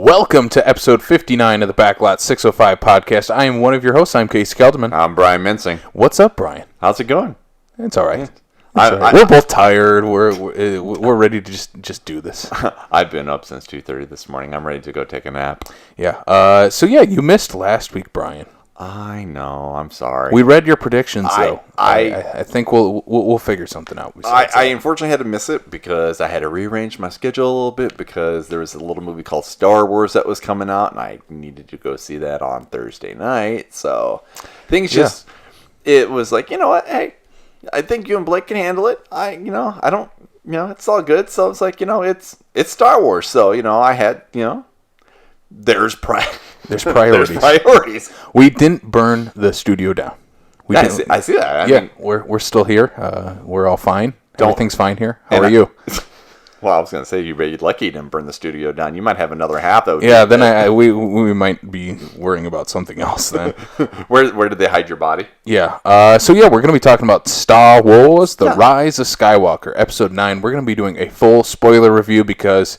Welcome to episode 59 of the Backlot 605 podcast. I am one of your hosts. I'm Casey Kelderman. I'm Brian Mincing. What's up, Brian? How's it going? It's all right. We're both tired. We're ready to just do this. I've been up since 2:30 this morning. I'm ready to go take a nap. Yeah. So you missed last week, Brian. I know. I'm sorry. We read your predictions, though. I think we'll figure something out. I unfortunately had to miss it because I had to rearrange my schedule a little bit because there was a little movie called Star Wars that was coming out, and I needed to go see that on Thursday night. So it was like, you know what? Hey, I think you and Blake can handle it. I don't, it's all good. So it's like, it's Star Wars. So, I had, there's priorities. There's priorities. We didn't burn the studio down. I see that. I mean, we're still here. We're all fine. Everything's fine here. How are you? Well, I was going to say you're lucky you didn't burn the studio down. You might have another half that would then we might be worrying about something else then. Where did they hide your body? Yeah. We're going to be talking about Star Wars, The Rise of Skywalker, Episode 9. We're going to be doing a full spoiler review because...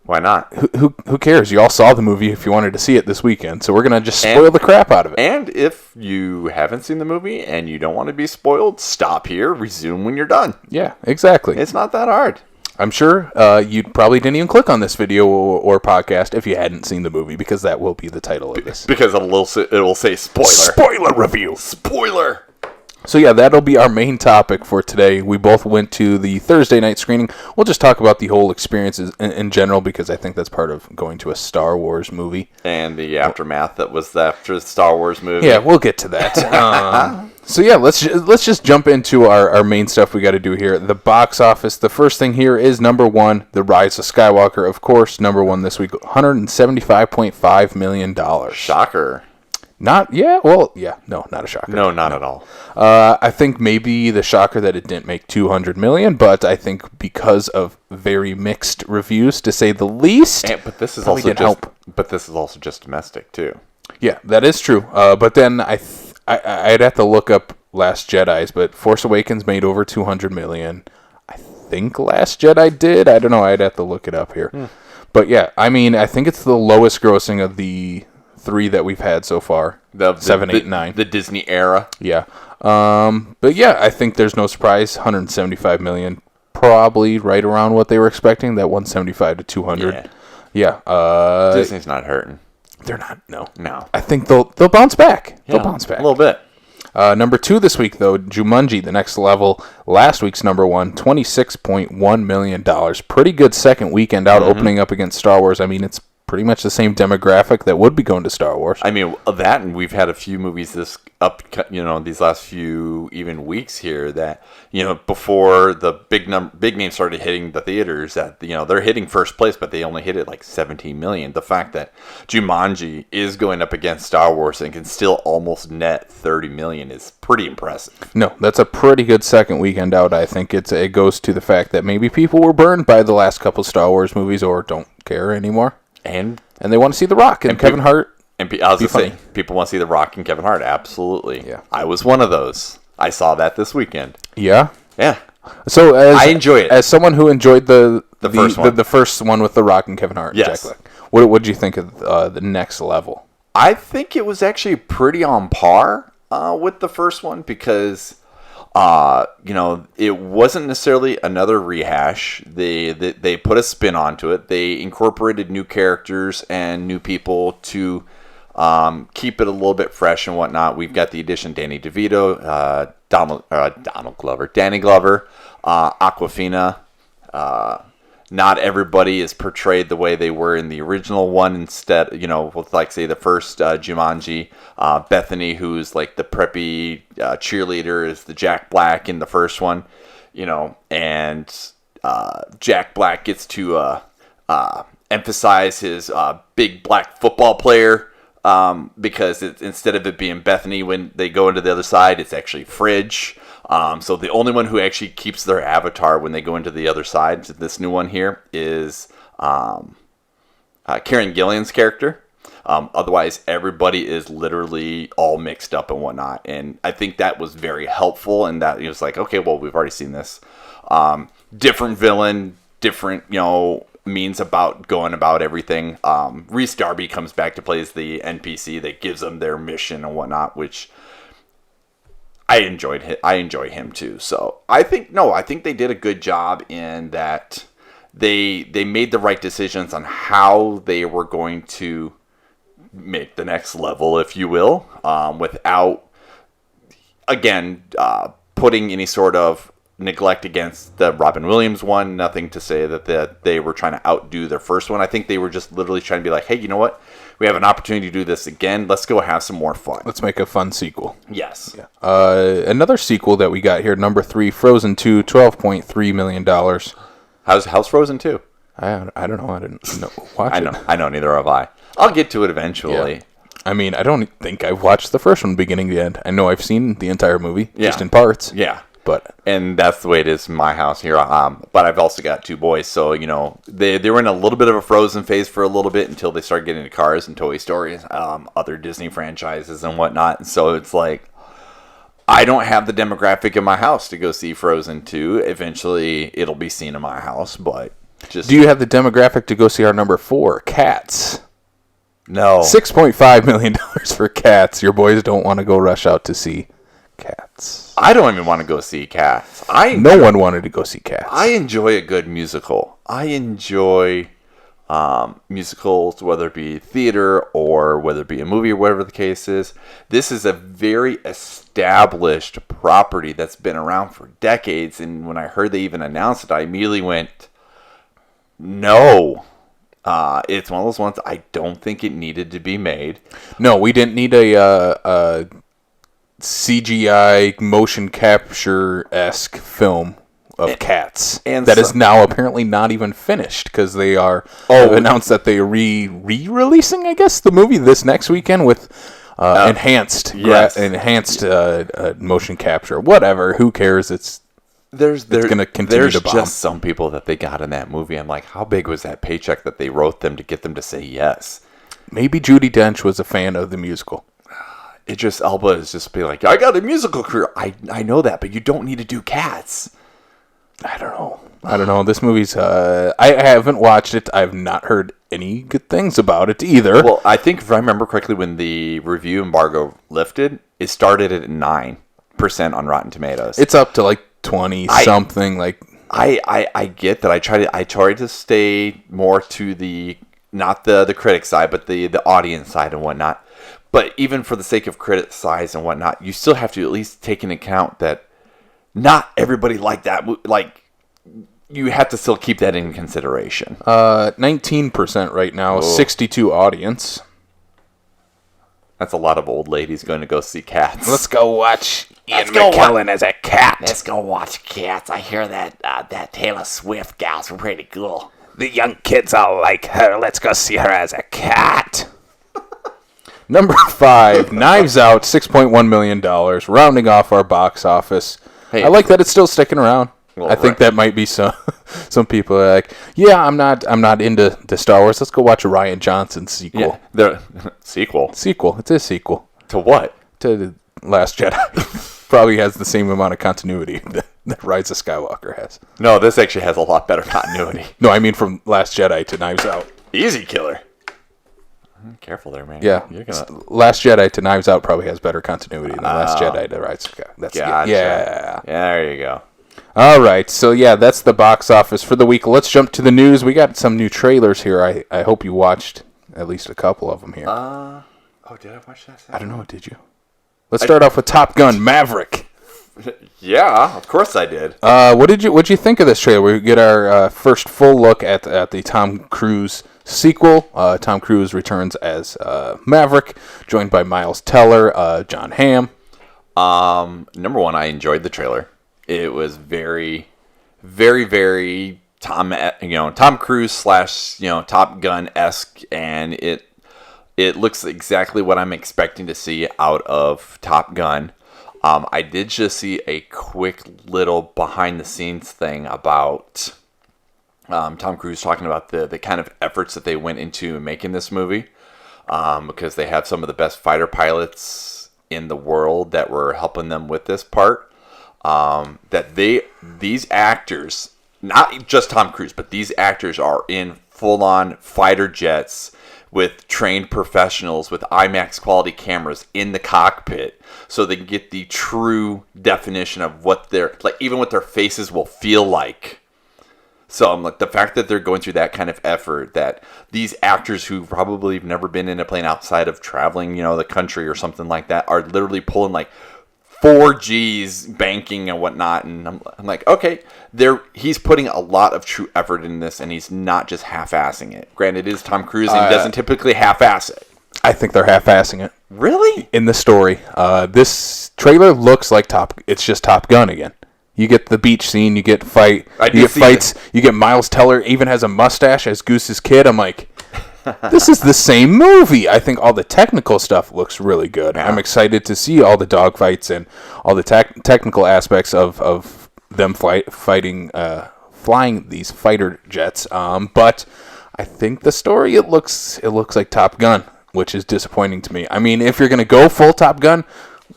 Why not? Who cares? You all saw the movie if you wanted to see it this weekend, so we're going to just spoil the crap out of it. And if you haven't seen the movie and you don't want to be spoiled, stop here, resume when you're done. Yeah, exactly. It's not that hard. I'm sure you probably didn't even click on this video or podcast if you hadn't seen the movie, because that will be the title of this. Because it will say spoiler. Spoiler review. Spoiler. So that'll be our main topic for today. We both went to the Thursday night screening. We'll just talk about the whole experiences in general, because I think that's part of going to a Star Wars movie. And the aftermath that was after the Star Wars movie. Yeah, we'll get to that. Let's just jump into our main stuff we got to do here. The box office. The first thing here is number one, The Rise of Skywalker. Of course, number one this week, $175.5 million. Shocker. Not a shocker. No, not at all. I think maybe the shocker that it didn't make $200 million, but I think because of very mixed reviews, to say the least. But this is also just domestic too. Yeah, that is true. But then I'd have to look up Last Jedi's, but Force Awakens made over $200 million. I think Last Jedi did. I don't know. I'd have to look it up here. But yeah, I mean, I think it's the lowest grossing of the 3 that we've had so far. 7, 8, 9. The Disney era. Yeah. But yeah, I think there's no surprise. $175 million, probably right around what they were expecting. That 175 to 200. Yeah. Disney's not hurting. They're not. No. No. I think they'll bounce back. Yeah, they'll bounce back a little bit. Number 2 this week, though, Jumanji: The Next Level. Last week's number 1, $26.1 million. Pretty good second weekend out, opening up against Star Wars. I mean, it's pretty much the same demographic that would be going to Star Wars. I mean, that, and we've had a few movies these last few even weeks here that, before the big names started hitting the theaters, that, they're hitting first place, but they only hit it like 17 million. The fact that Jumanji is going up against Star Wars and can still almost net 30 million is pretty impressive. No, that's a pretty good second weekend out. I think it goes to the fact that maybe people were burned by the last couple Star Wars movies or don't care anymore. And they want to see The Rock and Kevin Hart. And I was going to say, people want to see The Rock and Kevin Hart. Absolutely. Yeah. I was one of those. I saw that this weekend. Yeah? Yeah. So I enjoy it. As someone who enjoyed the first one with The Rock and Kevin Hart. Yes. Exactly. What did you think of the Next Level? I think it was actually pretty on par with the first one because... it wasn't necessarily another rehash. They put a spin onto it. They incorporated new characters and new people to keep it a little bit fresh and whatnot. We've got the addition Danny DeVito, Danny Glover, Awkwafina. Not everybody is portrayed the way they were in the original one. Instead, with say the first Jumanji, Bethany, who's like the preppy cheerleader, is the Jack Black in the first one, and Jack Black gets to emphasize his big black football player because instead of it being Bethany when they go into the other side, it's actually Fridge. So the only one who actually keeps their avatar when they go into the other side, this new one here, is Karen Gillan's character. Otherwise, everybody is literally all mixed up and whatnot. And I think that was very helpful in that it was like, okay, well, we've already seen this. Different villain, different, means about going about everything. Reese Darby comes back to play as the NPC that gives them their mission and whatnot, which I enjoy him too. So I think they did a good job in that they made the right decisions on how they were going to make the next level, if you will, without, again, putting any sort of neglect against the Robin Williams one. Nothing to say that they were trying to outdo their first one. I think they were just literally trying to be like, hey, you know what? We have an opportunity to do this again. Let's go have some more fun. Let's make a fun sequel. Yes. Yeah. Another sequel that we got here, number 3, Frozen 2, $12.3 million. How's Frozen 2? I don't know. I didn't watch it. I know. Neither have I. I'll get to it eventually. Yeah. I mean, I don't think I've watched the first one beginning to end. I know I've seen the entire movie, just in parts. Yeah. But and that's the way it is in my house here. But I've also got 2 boys, so they were in a little bit of a Frozen phase for a little bit until they started getting into Cars and Toy Story, other Disney franchises and whatnot. And so it's like I don't have the demographic in my house to go see Frozen 2. Eventually, it'll be seen in my house, but just do you have the demographic to go see our number 4, Cats? No. $6.5 million for Cats. Your boys don't want to go rush out to see Cats. I don't even want to go see Cats. No one wanted to go see Cats. I enjoy a good musical. I enjoy musicals, whether it be theater or whether it be a movie or whatever the case is. This is a very established property that's been around for decades. And when I heard they even announced it, I immediately went, no. It's one of those ones I don't think it needed to be made. No, we didn't need a CGI motion capture-esque film of Cats and that is now apparently not even finished because they have announced that they re-releasing, I guess, the movie this next weekend with enhanced motion capture. Whatever, who cares? It's going to continue to bomb. There's just some people that they got in that movie. I'm like, how big was that paycheck that they wrote them to get them to say yes? Maybe Judi Dench was a fan of the musical. Elba is just be like, I got a musical career. I know that, but you don't need to do Cats. I don't know. This movie's, I haven't watched it. I've not heard any good things about it either. Well, I think if I remember correctly, when the review embargo lifted, it started at 9% on Rotten Tomatoes. It's up to like 20 something. Like I get that. I try to stay more to the not the critic side, but the audience side and whatnot. But even for the sake of critic size and whatnot, you still have to at least take into account that not everybody liked that. Like, you have to still keep that in consideration. 19% right now, 62 audience. That's a lot of old ladies going to go see Cats. Let's go watch Ian McKellen as a cat. Let's go watch Cats. I hear that Taylor Swift gal's pretty cool. The young kids all like her. Let's go see her as a cat. Number 5, Knives Out, $6.1 million, rounding off our box office. Hey, I like that it's still sticking around. Well, I think that might be some people are like, yeah, I'm not into the Star Wars. Let's go watch a Rian Johnson sequel. Yeah, the sequel. It's a sequel. To what? To The Last Jedi. Probably has the same amount of continuity that Rise of Skywalker has. No, this actually has a lot better continuity. No, I mean from Last Jedi to Knives Out. Easy killer. Careful there, man. Yeah. Last Jedi to Knives Out probably has better continuity than Last Jedi to Rise of Skywalker. Gotcha. Yeah. There you go. All right. So, yeah, that's the box office for the week. Let's jump to the news. We got some new trailers here. I hope you watched at least a couple of them here. Did I watch that? I don't know. Did you? Let's start off with Top Gun Maverick. Yeah, of course I did. What'd you think of this trailer? We get our first full look at the Tom Cruise sequel. Tom Cruise returns as Maverick, joined by Miles Teller, John Hamm. Number one, I enjoyed the trailer. It was very, very, very Tom Cruise / Top Gun-esque, and it looks exactly what I'm expecting to see out of Top Gun. I did just see a quick little behind-the-scenes thing about Tom Cruise talking about the kind of efforts that they went into making this movie, because they have some of the best fighter pilots in the world that were helping them with this part. These actors not just Tom Cruise, but these actors are in full-on fighter jets with trained professionals with IMAX quality cameras in the cockpit, so they can get the true definition of what their, like, even what their faces will feel like. So I'm like, the fact that they're going through that kind of effort, that these actors who probably have never been in a plane outside of traveling, the country or something like that, are literally pulling like 4Gs banking and whatnot, and I'm like, okay, he's putting a lot of true effort in this, and he's not just half-assing it. Granted, it is Tom Cruise, and he doesn't typically half-ass it. I think they're half-assing it. Really? In the story. This trailer looks like it's just Top Gun again. You get the beach scene, you get fights, you get Miles Teller even has a mustache as Goose's kid. I'm like, this is the same movie. I think all the technical stuff looks really good. Yeah. I'm excited to see all the dogfights and all the technical aspects of them flying these fighter jets. But I think the story, it looks like Top Gun, which is disappointing to me. I mean, if you're going to go full Top Gun,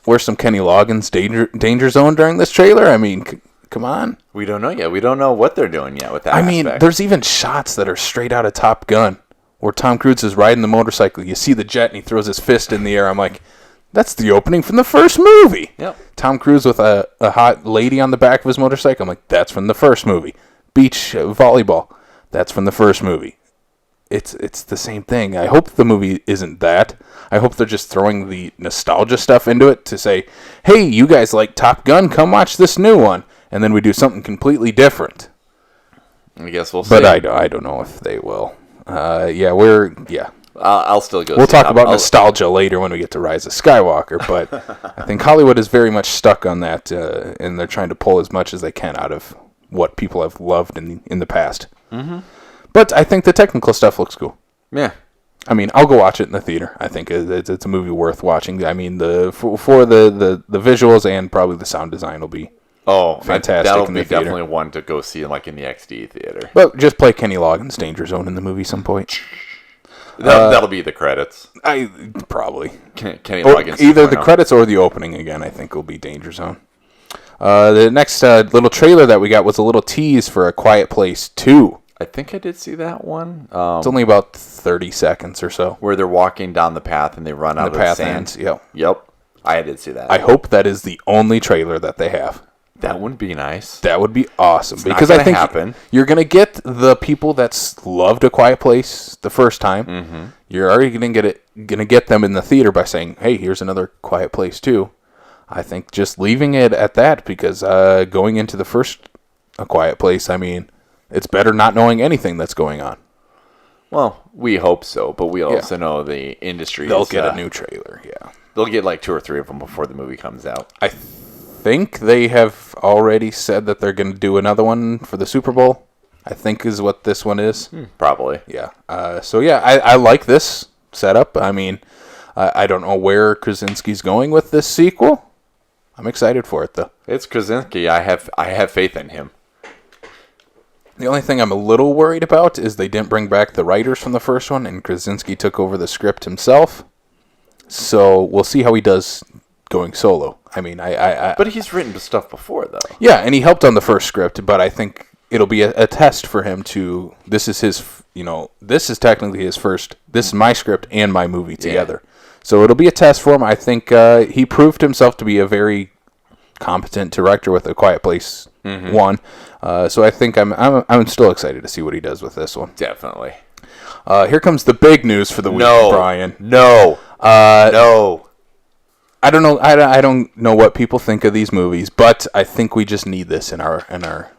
where's some Kenny Loggins danger zone during this trailer? I mean, come on. We don't know yet. We don't know what they're doing yet with that aspect. mean, there's even shots that are straight out of Top Gun, where Tom Cruise is riding the motorcycle. You see the jet, and he throws his fist in the air. I'm like, that's the opening from the first movie. Yep. Tom Cruise with a hot lady on the back of his motorcycle. I'm like, that's from the first movie. Beach volleyball. That's from the first movie. It's the same thing. I hope the movie isn't that. I hope they're just throwing the nostalgia stuff into it to say, hey, you guys like Top Gun? Come watch this new one. And then we do something completely different. I guess we'll see. But I don't know if they will. I'll still go. We'll talk about nostalgia later when we get to Rise of Skywalker, but I think Hollywood is very much stuck on that, and they're trying to pull as much as they can out of what people have loved in the past. Mm-hmm. But I think the technical stuff looks cool. Yeah. I mean, I'll go watch it in the theater. I think it's a movie worth watching. I mean, for the visuals and probably the sound design will be fantastic. That'll in be the theater. definitely one to go see like in the XD theater. But just play Kenny Loggins' Danger Zone in the movie some point. That'll be the credits. Probably Kenny Loggins. Either the credits or the opening again. I think will be Danger Zone. The next little trailer that we got was a little tease for A Quiet Place 2. I think I did see that one. It's only about 30 seconds or so. Where they're walking down the path and they run out of the sand. Ends, Yep. I did see that. I hope that is the only trailer that they have. That would be nice. That would be awesome. It's because I think you're going to get the people that's loved A Quiet Place the first time. Mm-hmm. You're already going to get them in the theater by saying, hey, here's another Quiet Place 2. I think just leaving it at that, because going into the first A Quiet Place, I mean, it's better not knowing anything that's going on. Well, we hope so, but we also know the industry They'll get a new trailer, yeah. They'll get like 2 or 3 of them before the movie comes out. I think they have already said that they're going to do another one for the Super Bowl, I think is what this one is. Probably. Yeah. I like this setup. I mean, I don't know where Krasinski's going with this sequel. I'm excited for it, though. It's Krasinski. I have faith in him. The only thing I'm a little worried about is they didn't bring back the writers from the first one, and Krasinski took over the script himself. So we'll see how he does going solo. I mean, But he's written stuff before, though. Yeah, and he helped on the first script, but I think it'll be a test for him to... This is his, this is technically his first... This is my script and my movie together. Yeah. So it'll be a test for him. I think he proved himself to be a very competent director with A Quiet Place 1. So I think I'm still excited to see what he does with this one. Definitely. Here comes the big news for the week, Brian. No. I don't know. I don't know what people think of these movies, but I think we just need this in our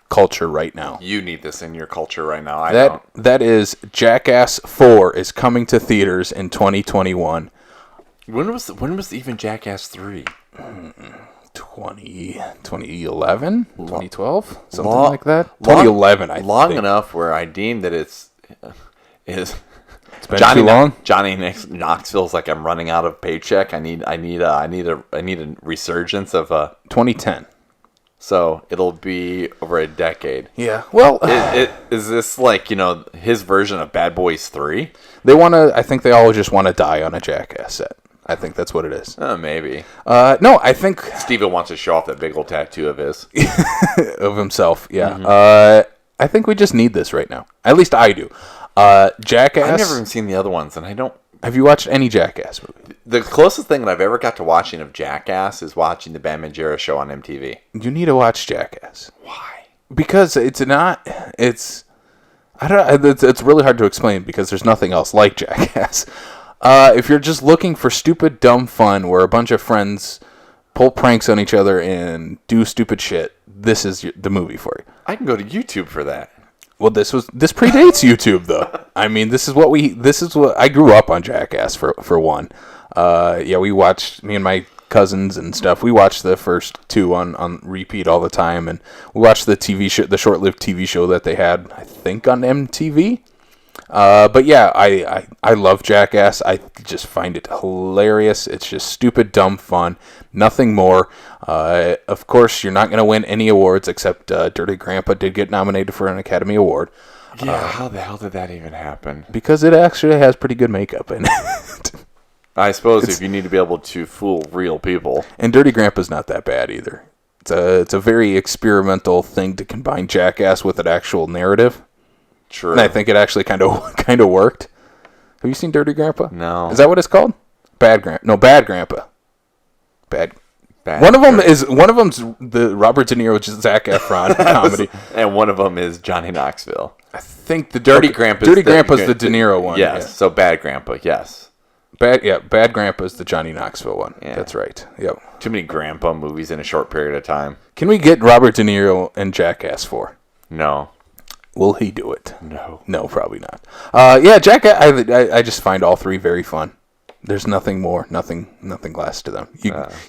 culture right now. You need this in your culture right now. I don't. That is Jackass 4 is coming to theaters in 2021. When was even Jackass 3? 2011, 2012, something like that. 2011, I think. Long enough where I deem that it's been too long. Johnny Knoxville's like, I'm running out of paycheck. I need a resurgence of 2010. So it'll be over a decade. Yeah. Well, is this like his version of Bad Boys 3? They want to. I think they all just want to die on a Jackass set. I think that's what it is. Maybe. No, I think Steven wants to show off that big old tattoo of his. of himself. Yeah. I think we just need this right now. At least I do. Jackass. I've never even seen the other ones, and I don't. Have you watched any Jackass movie? The closest thing that I've ever got to watching of Jackass is watching the Ben Margera show on MTV. You need to watch Jackass. Why? Because it's not. It's. I don't. It's really hard to explain because there's nothing else like Jackass. If you're just looking for stupid, dumb fun where a bunch of friends pull pranks on each other and do stupid shit, this is the movie for you. I can go to YouTube for that. Well, this predates YouTube though. I mean, this is what I grew up on Jackass for one. We watched, me and my cousins and stuff. We watched the first two on repeat all the time, and we watched the TV show, the short-lived TV show that they had, I think, on MTV. But yeah, I love Jackass. I just find it hilarious. It's just stupid, dumb fun. Nothing more. Of course, you're not going to win any awards except Dirty Grandpa did get nominated for an Academy Award. Yeah, how the hell did that even happen? Because it actually has pretty good makeup in it. I suppose if you need to be able to fool real people. And Dirty Grandpa's not that bad either. It's a very experimental thing to combine Jackass with an actual narrative. True. And I think it actually kind of worked. Have you seen Dirty Grandpa? No. Is that what it's called? Bad Grandpa. Bad. Bad. One of them's the Robert De Niro, Zac Efron comedy, and one of them is Johnny Knoxville. I think the Dirty Grandpa's the De Niro one. Yes. Yeah. So Bad Grandpa. Yes. Bad Grandpa's the Johnny Knoxville one. Yeah. That's right. Yep. Too many grandpa movies in a short period of time. Can we get Robert De Niro and Jackass 4? No. Will he do it? No, probably not. Jackass. I just find all three very fun. There's nothing more, nothing less to them.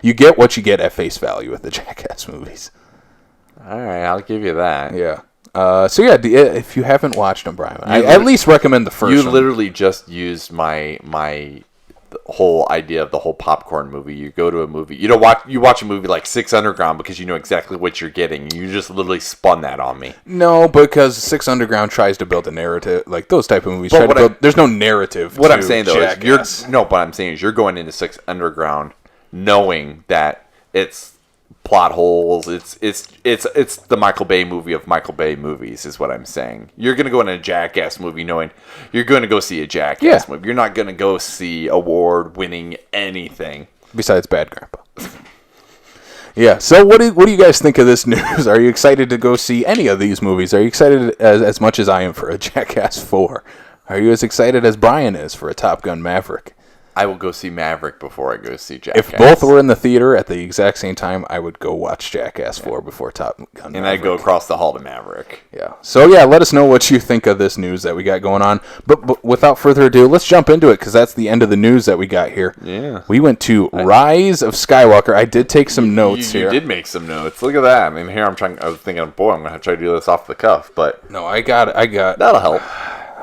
You get what you get at face value with the Jackass movies. All right, I'll give you that. Yeah. If you haven't watched them, Brian, I at least recommend the first one. You literally just used my whole idea of the whole popcorn movie. You go to a movie, you watch a movie like Six Underground because you know exactly what you're getting. You just literally spun that on me. No, because Six Underground tries to build a narrative, like those type of movies. There's no narrative. What I'm saying though Jackass. what I'm saying is you're going into Six Underground knowing that it's plot holes. It's the Michael Bay movie of Michael Bay movies is what I'm saying. You're going to go into a Jackass movie knowing you're going to go see a Jackass movie. You're not going to go see award-winning anything. Besides Bad Grandpa. Yeah, so what do you guys think of this news? Are you excited to go see any of these movies? Are you excited as much as I am for a Jackass 4? Are you as excited as Brian is for a Top Gun Maverick? I will go see Maverick before I go see Jackass. If both were in the theater at the exact same time, I would go watch Jackass 4 before Top Gun Maverick. And I'd go across the hall to Maverick. Yeah. So, let us know what you think of this news that we got going on. But without further ado, let's jump into it, because that's the end of the news that we got here. Yeah. We went to Rise of Skywalker. I did take some notes here. You did make some notes. Look at that. I mean, here I was thinking, boy, I'm going to try to do this off the cuff, but... No, I got... That'll help.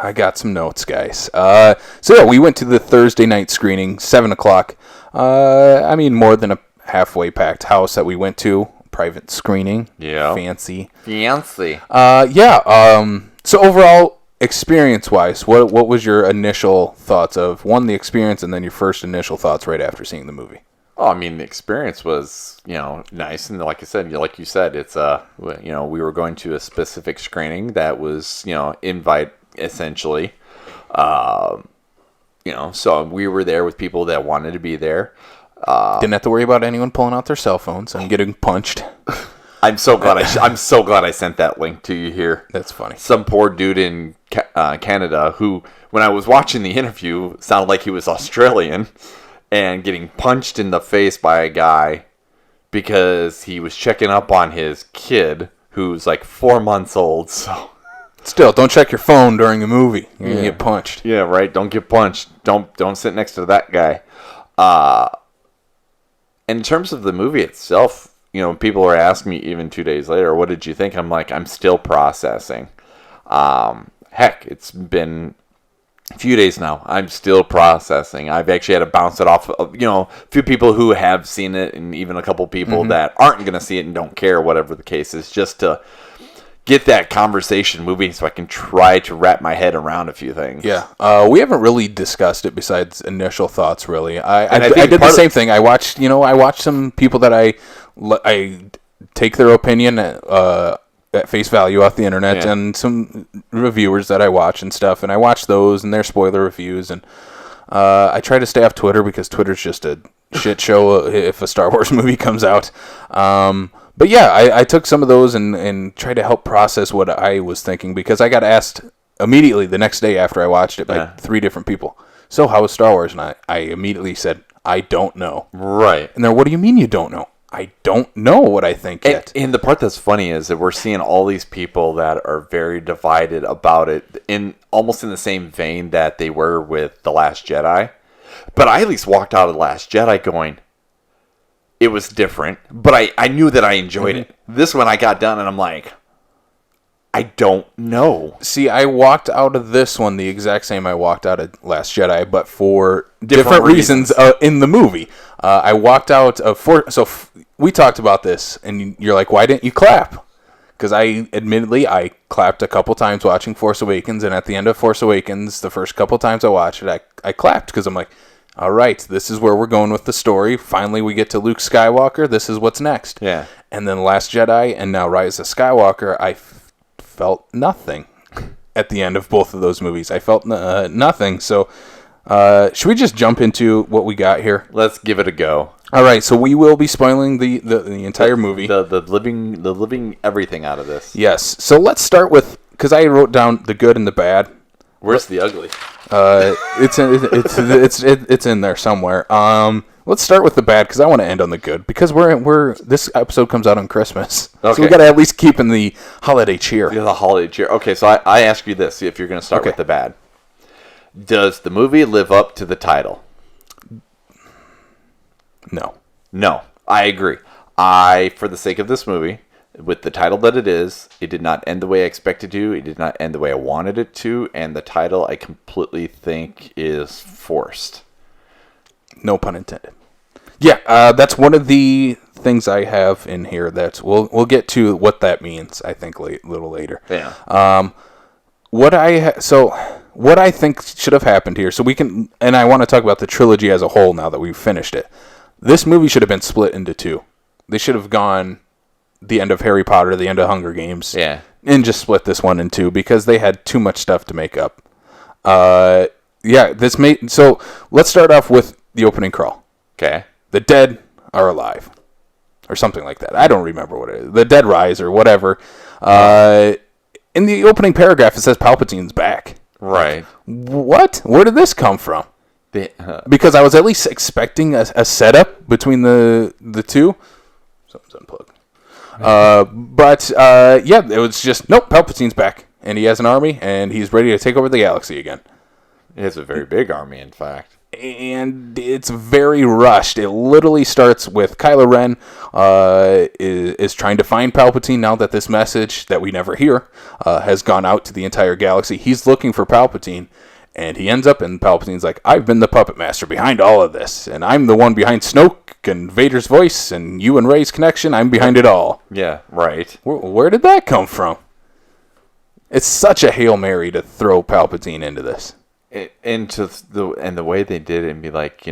I got some notes, guys. We went to the Thursday night screening, 7 o'clock. More than a halfway packed house that we went to. Private screening. Yeah. Fancy. So overall, experience-wise, what was your initial thoughts of, one, the experience, and then your first initial thoughts right after seeing the movie? Oh, the experience was, nice. And like you said, it's, we were going to a specific screening that was, invite, essentially. So we were there with people that wanted to be there. Didn't have to worry about anyone pulling out their cell phones and getting punched. I'm so glad I sent that link to you here. That's funny. Some poor dude in Canada who, when I was watching the interview, sounded like he was Australian and getting punched in the face by a guy because he was checking up on his kid who's like 4 months old. So still, don't check your phone during a movie. You're gonna get punched. Yeah, right. Don't get punched. Don't sit next to that guy. In terms of the movie itself, people are asking me even 2 days later, what did you think? I'm like, I'm still processing. Heck, it's been a few days now. I'm still processing. I've actually had to bounce it off of, a few people who have seen it, and even a couple people that aren't going to see it and don't care, whatever the case is, just to get that conversation moving so I can try to wrap my head around a few things. Yeah, we haven't really discussed it besides initial thoughts. Really, I think did the same thing. I watched some people that I take their opinion at face value off the internet, and some reviewers that I watch and stuff, and I watch those and their spoiler reviews, and I try to stay off Twitter because Twitter's just a shit show if a Star Wars movie comes out. But yeah, I took some of those and tried to help process what I was thinking, because I got asked immediately the next day after I watched it by 3 different people. So how was Star Wars? And I immediately said, I don't know. Right. And they're, what do you mean you don't know? I don't know what I think yet. And the part that's funny is that we're seeing all these people that are very divided about it, in almost in the same vein that they were with The Last Jedi. But I at least walked out of The Last Jedi going, it was different, but I knew that I enjoyed it. This one I got done and I'm like, I don't know. See, I walked out of this one the exact same I walked out of Last Jedi, but for different reasons in the movie. I walked out of we talked about this, and you're like, why didn't you clap? Because I clapped a couple times watching Force Awakens, and at the end of Force Awakens, the first couple times I watched it, I clapped, because I'm like, all right, this is where we're going with the story. Finally, we get to Luke Skywalker. This is what's next. Yeah. And then Last Jedi, and now Rise of Skywalker, I felt nothing at the end of both of those movies. I felt nothing. So should we just jump into what we got here? Let's give it a go. All right, so we will be spoiling the entire movie. The living everything out of this. Yes. So let's start with, because I wrote down the good and the bad. Where's the ugly? It's in there somewhere. Let's start with the bad, because I want to end on the good, because this episode comes out on Christmas, so we got to at least keep in the holiday cheer. The holiday cheer. Okay, so I ask you this: if you're going to start with the bad, does the movie live up to the title? No, I agree. For the sake of this movie, with the title that it is, it did not end the way I expected to. It did not end the way I wanted it to, and the title I completely think is forced. No pun intended. Yeah, that's one of the things I have in here. That we'll get to what that means, I think, a little later. Yeah. What I think should have happened here, so we can, and I want to talk about the trilogy as a whole now that we've finished it. This movie should have been split into 2. They should have gone the end of Harry Potter, the end of Hunger Games, and just split this one in 2, because they had too much stuff to make up. So let's start off with the opening crawl. Okay. The dead are alive, or something like that. I don't remember what it is. The dead rise, or whatever. In the opening paragraph, it says Palpatine's back. Right. What? Where did this come from? Because I was at least expecting a setup between the two. Something's unplugged. It was just, nope, Palpatine's back. And he has an army, and he's ready to take over the galaxy again. He has a very big army, in fact. And it's very rushed. It literally starts with Kylo Ren is trying to find Palpatine now that this message that we never hear has gone out to the entire galaxy. He's looking for Palpatine, and he ends up, and Palpatine's like, I've been the puppet master behind all of this, and I'm the one behind Snoke and Vader's voice and you and Rey's connection. I'm behind it all. Yeah, right. Where did that come from? It's such a Hail Mary to throw Palpatine into this. The way they did it, and be like,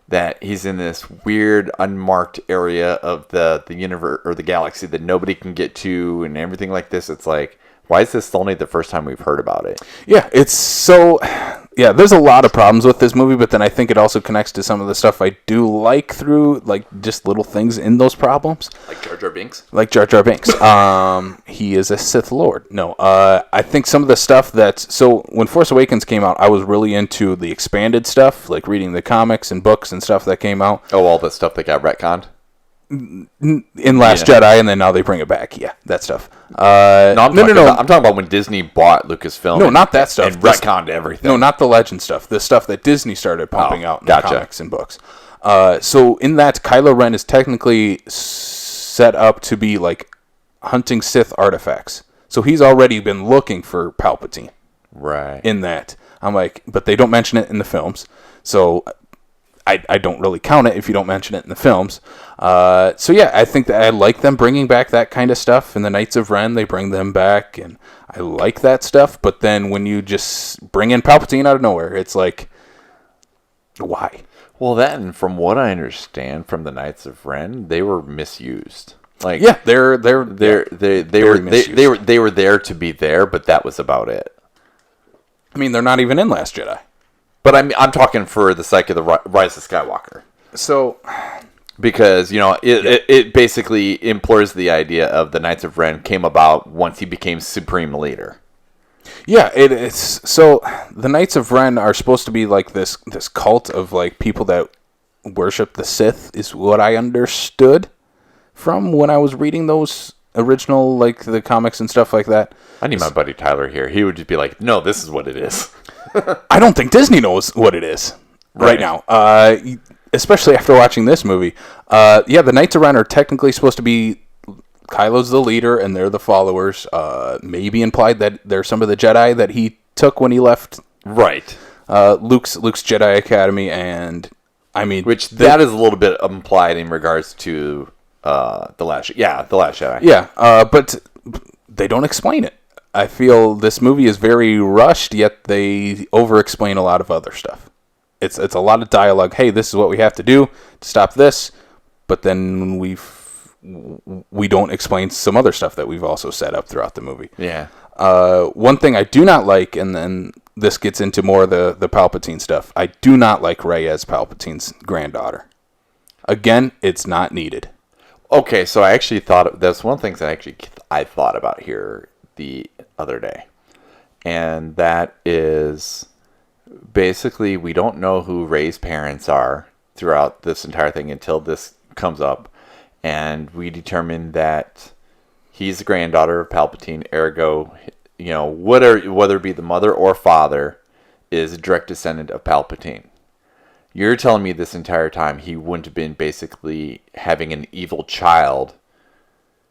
that he's in this weird unmarked area of the universe or the galaxy that nobody can get to, and everything like this. It's like, why is this only the first time we've heard about it? Yeah, it's so... Yeah, there's a lot of problems with this movie, but then I think it also connects to some of the stuff I do like through, like, just little things in those problems. Like Jar Jar Binks? Like Jar Jar Binks. He is a Sith Lord. No, I think some of the stuff so when Force Awakens came out, I was really into the expanded stuff, like reading the comics and books and stuff that came out. Oh, all the stuff that got retconned? In Last Jedi, and then now they bring it back. Yeah, that stuff. I'm talking about when Disney bought Lucasfilm. No, not that stuff. And retconned everything. No, not the Legend stuff. The stuff that Disney started pumping out in the comics and books. So in that, Kylo Ren is technically set up to be like hunting Sith artifacts. So he's already been looking for Palpatine. Right. In that, I'm like, but they don't mention it in the films. So I don't really count it if you don't mention it in the films. So yeah, I think that I like them bringing back that kind of stuff. In the Knights of Ren, they bring them back, and I like that stuff. But then when you just bring in Palpatine out of nowhere, it's like, why? Well, that, and from what I understand from the Knights of Ren, they were misused. Like, Yeah, they were there to be there, but that was about it. I mean, they're not even in Last Jedi. But I'm talking for the sake of the Rise of Skywalker. So, Because, it basically implores the idea of the Knights of Ren came about once he became supreme leader. yeah, it's so the Knights of Ren are supposed to be like this cult of like people that worship the Sith, is what I understood from when I was reading those original, like the comics and stuff like that. I need my buddy Tyler here. He would just be like, no, this is what it is. I don't think Disney knows what it is right now. Especially after watching this movie. Yeah, the Knights of Ren are technically supposed to be Kylo's the leader and they're the followers. Maybe implied that they're some of the Jedi that he took when he left Right. Luke's Jedi Academy, and I mean, that is a little bit implied in regards to the Last Jedi. Yeah, but they don't explain it. I feel this movie is very rushed, yet they over-explain a lot of other stuff. It's a lot of dialogue. Hey, this is what we have to do to stop this, but then we don't explain some other stuff that we've also set up throughout the movie. Yeah. One thing I do not like, and then this gets into more of the Palpatine stuff, I do not like Rey as Palpatine's granddaughter. Again, it's not needed. Okay, so I actually thought that's one of the things I thought about here the other day, and that is basically we don't know who Rey's parents are throughout this entire thing until this comes up, and we determine that he's the granddaughter of Palpatine. Ergo, whether it be the mother or father, is a direct descendant of Palpatine. You're telling me this entire time he wouldn't have been basically having an evil child,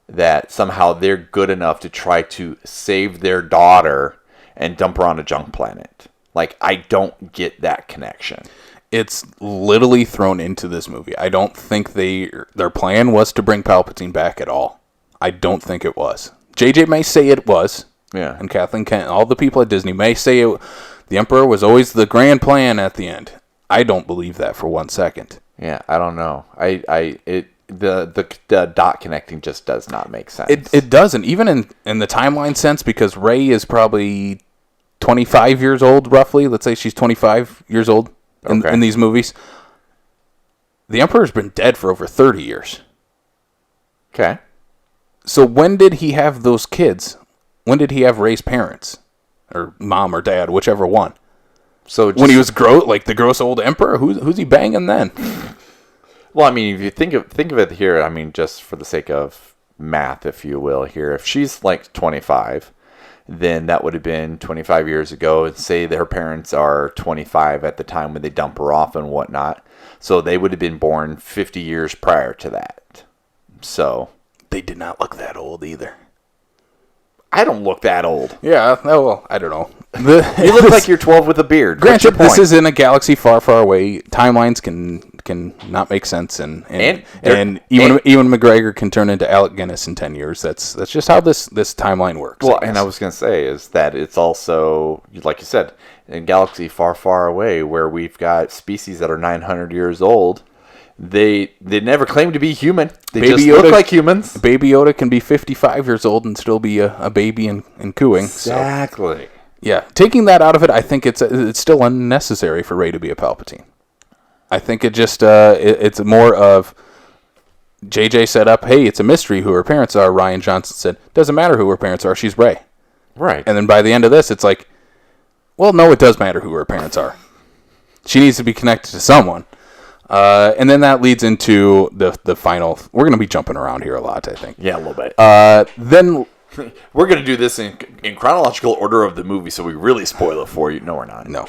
that somehow they're good enough to try to save their daughter and dump her on a junk planet. Like, I don't get that connection. It's literally thrown into this movie. I don't think their plan was to bring Palpatine back at all. I don't think it was. JJ may say it was. Yeah. And Kathleen Kent, all the people at Disney may say the Emperor was always the grand plan at the end. I don't believe that for 1 second. Yeah, I don't know. The dot connecting just does not make sense. It doesn't, even in the timeline sense, because Rey is probably 25 years old, roughly. Let's say she's 25 years old in these movies. The Emperor's been dead for over 30 years. Okay. So when did he have those kids? When did he have Rey's parents? Or mom or dad, whichever one. So when he was the gross old Emperor, who's he banging then? Well, I mean, if you think of it here, I mean, just for the sake of math, if you will, here, if she's like 25, then that would have been 25 years ago, and say their parents are 25 at the time when they dump her off and whatnot. So they would have been born 50 years prior to that. So they did not look that old either. I don't look that old. Yeah, well, I don't know. You look like you're 12 with a beard. Granted, this is in a galaxy far, far away. Timelines can not make sense, and even McGregor can turn into Alec Guinness in 10 years. That's just how this timeline works. Well, and I was going to say is that it's also, like you said, in a galaxy far, far away where we've got species that are 900 years old. They never claim to be human. They just look like humans. Baby Yoda can be 55 years old and still be a baby and cooing. Exactly. So, yeah, taking that out of it, I think it's still unnecessary for Rey to be a Palpatine. I think it just it's more of JJ set up, hey, it's a mystery who her parents are. Ryan Johnson said, doesn't matter who her parents are, she's Rey. Right. And then by the end of this, it's like, well, no, it does matter who her parents are. She needs to be connected to someone. And then that leads into the final. We're going to be jumping around here a lot, I think. Yeah, a little bit. Then we're going to do this in chronological order of the movie, so we really spoil it for you. No, we're not. No.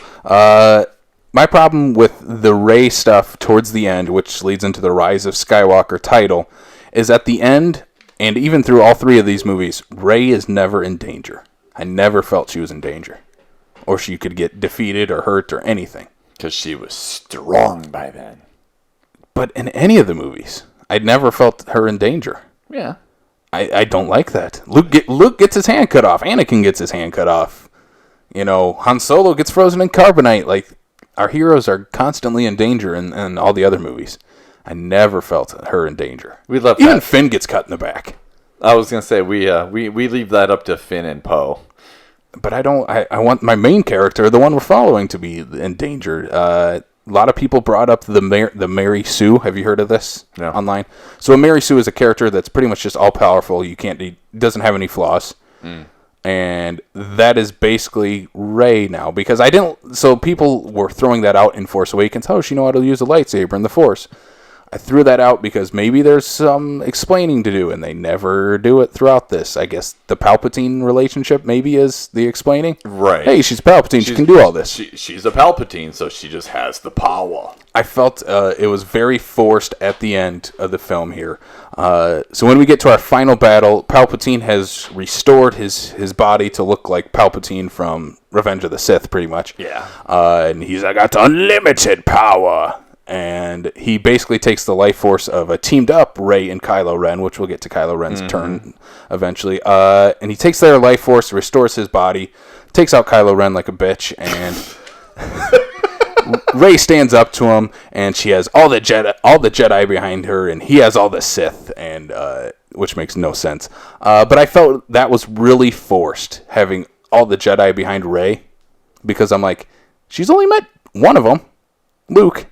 My problem with the Rey stuff towards the end, which leads into the Rise of Skywalker title, is at the end, and even through all three of these movies, Rey is never in danger. I never felt she was in danger, or she could get defeated or hurt or anything. Because she was strong by then. But in any of the movies, I'd never felt her in danger. Yeah. I don't like that. Luke gets his hand cut off. Anakin gets his hand cut off. You know, Han Solo gets frozen in carbonite. Like, our heroes are constantly in danger in all the other movies. I never felt her in danger. We love Even that. Finn gets cut in the back. I was gonna say we leave that up to Finn and Poe. But I don't. I want my main character, the one we're following, to be in danger. A lot of people brought up the Mary Sue. Have you heard of this online? So a Mary Sue is a character that's pretty much just all powerful. He doesn't have any flaws. And that is basically Rey now, because I didn't. So people were throwing that out in Force Awakens. Oh, she know how to use a lightsaber in the Force. I threw that out because maybe there's some explaining to do, and they never do it throughout this. I guess the Palpatine relationship maybe is the explaining. Right. Hey, she's Palpatine. She can do all this. She's a Palpatine, so she just has the power. I felt it was very forced at the end of the film here. So when we get to our final battle, Palpatine has restored his body to look like Palpatine from Revenge of the Sith, pretty much. Yeah. And he's like, I got unlimited power. And he basically takes the life force of a teamed up Rey and Kylo Ren, which we'll get to Kylo Ren's turn eventually. And he takes their life force, restores his body, takes out Kylo Ren like a bitch, and Rey stands up to him, and she has all the Jedi behind her, and he has all the Sith, and which makes no sense. But I felt that was really forced, having all the Jedi behind Rey, because I'm like, she's only met one of them, Luke.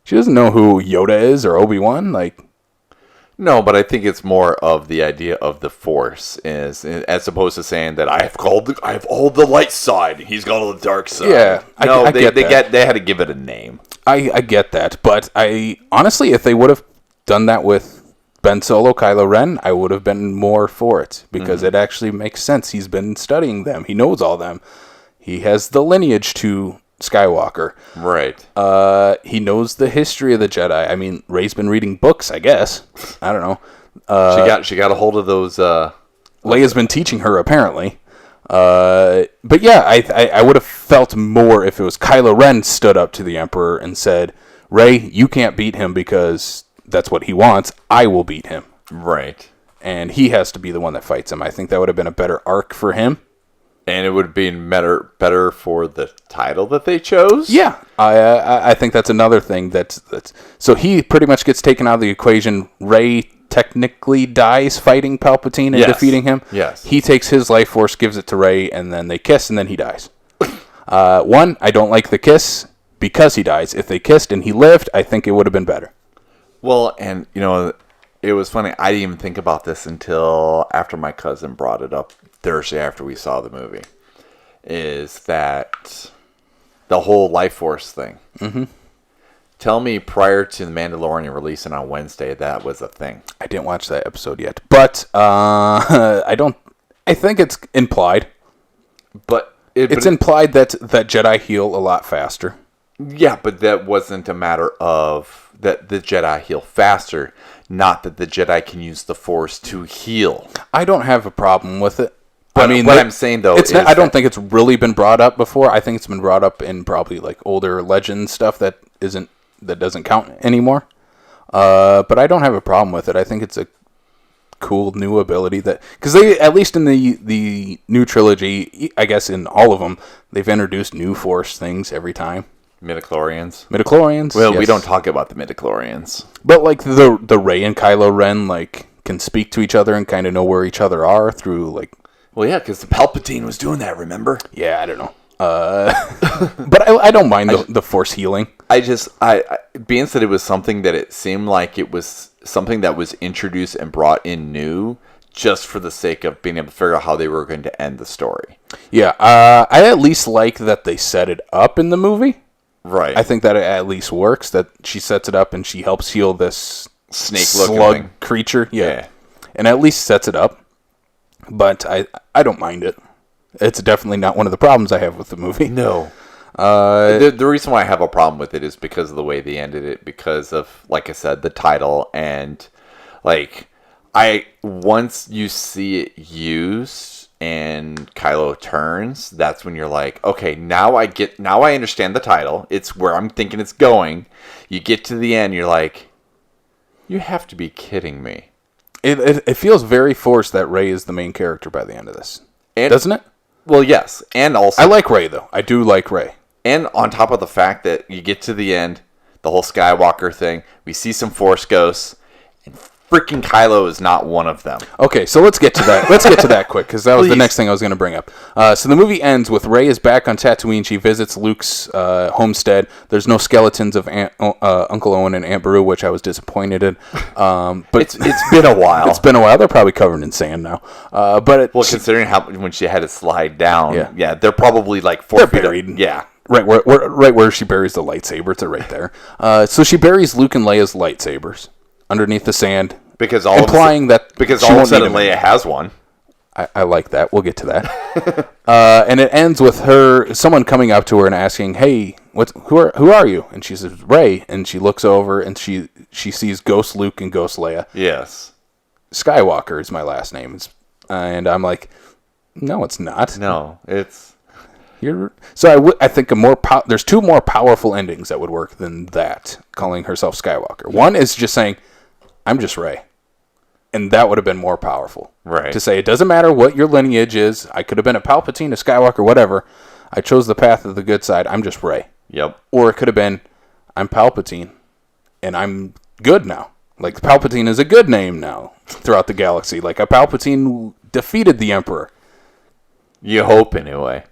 She doesn't know who Yoda is or Obi-Wan. Like, no, but I think it's more of the idea of the Force, is as opposed to saying that I have all the light side, and he's got all the dark side. Yeah, I get that. They had to give it a name. I get that, but I honestly, if they would have done that with Ben Solo, Kylo Ren, I would have been more for it, because it actually makes sense. He's been studying them. He knows all them. He has the lineage to Skywalker. Right. He knows the history of the Jedi. I mean, Rey's been reading books, I guess. I don't know. She got a hold of those. Leia's been teaching her, apparently. But yeah, I would have felt more if it was Kylo Ren stood up to the Emperor and said, Rey, you can't beat him because that's what he wants. I will beat him. Right. And he has to be the one that fights him. I think that would have been a better arc for him. And it would have been better for the title that they chose. Yeah, I think that's another thing. That's so he pretty much gets taken out of the equation. Rey technically dies fighting Palpatine and defeating him. Yes. He takes his life force, gives it to Rey, and then they kiss, and then he dies. I don't like the kiss because he dies. If they kissed and he lived, I think it would have been better. Well, and it was funny. I didn't even think about this until after my cousin brought it up Thursday after we saw the movie, is that the whole life force thing. Mm-hmm. Tell me prior to The Mandalorian releasing on Wednesday that was a thing. I didn't watch that episode yet, but I think it's implied. But it's implied that Jedi heal a lot faster. Yeah, but that wasn't a matter of that the Jedi heal faster, not that the Jedi can use the Force to heal. I don't have a problem with it. But I mean, what I'm saying though is I don't think it's really been brought up before. I think it's been brought up in probably like older legend stuff that doesn't count anymore. But I don't have a problem with it. I think it's a cool new ability that, because they, at least in the new trilogy, I guess in all of them, they've introduced new Force things every time. Midichlorians. Well, yes. We don't talk about the midichlorians. But like the Rey and Kylo Ren like can speak to each other and kind of know where each other are through like. Well, yeah, because the Palpatine was doing that. Remember? Yeah, I don't know. But I don't mind the Force healing. I being said it was something that it seemed like it was something that was introduced and brought in new, just for the sake of being able to figure out how they were going to end the story. Yeah, I at least like that they set it up in the movie. Right. I think that it at least works, that she sets it up and she helps heal this snake-looking slug creature. Yeah. And at least sets it up. But I don't mind it. It's definitely not one of the problems I have with the movie. No. The reason why I have a problem with it is because of the way they ended it, because of, like I said, the title, and like once you see it used, and Kylo turns, that's when you're like, okay, now I understand the title. It's where I'm thinking it's going. You get to the end, you're like, you have to be kidding me. It feels very forced that Rey is the main character by the end of this. Doesn't it? Well, yes. And also, I like Rey, though. I do like Rey. And on top of the fact that you get to the end, the whole Skywalker thing, we see some Force ghosts, and freaking Kylo is not one of them. Okay, so let's get to that. Let's get to that quick, because that was the next thing I was going to bring up. So the movie ends with Rey is back on Tatooine. She visits Luke's homestead. There's no skeletons of Uncle Owen and Aunt Beru, which I was disappointed in. But It's been a while. It's been a while. They're probably covered in sand now. Considering how when she had to slide down, Yeah. they're probably like 4 feet buried. Yeah. Right where she buries the lightsaber. It's right there. So she buries Luke and Leia's lightsabers underneath the sand, Because implying that because she all of a won't sudden need him. Leia has one. I like that. We'll get to that. And it ends with someone coming up to her and asking, "Hey, who are you?" And she says, "Rey." And she looks over and she sees Ghost Luke and Ghost Leia. Yes. Skywalker is my last name. And I'm like, no, it's not. No, it's... I think there's two more powerful endings that would work than that, calling herself Skywalker. One is just saying, I'm just Rey. And that would have been more powerful. Right. To say, it doesn't matter what your lineage is. I could have been a Palpatine, a Skywalker, whatever. I chose the path of the good side. I'm just Rey. Yep. Or it could have been, I'm Palpatine, and I'm good now. Like, Palpatine is a good name now throughout the galaxy. Like, a Palpatine defeated the Emperor. You hope, anyway.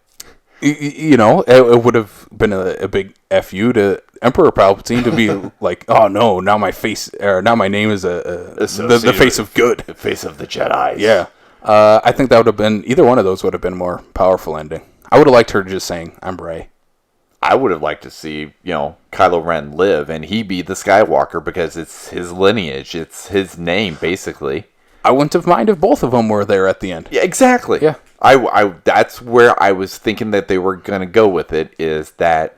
It would have been a big FU to Emperor Palpatine to be like, oh no, now my name is the face of good. The face of the Jedi. Yeah. I think that would have been, either one of those would have been a more powerful ending. I would have liked her just saying, I'm Rey. I would have liked to see, Kylo Ren live and he be the Skywalker because it's his lineage. It's his name, basically. I wouldn't have minded if both of them were there at the end. Yeah, exactly. Yeah. I that's where I was thinking that they were going to go with it, is that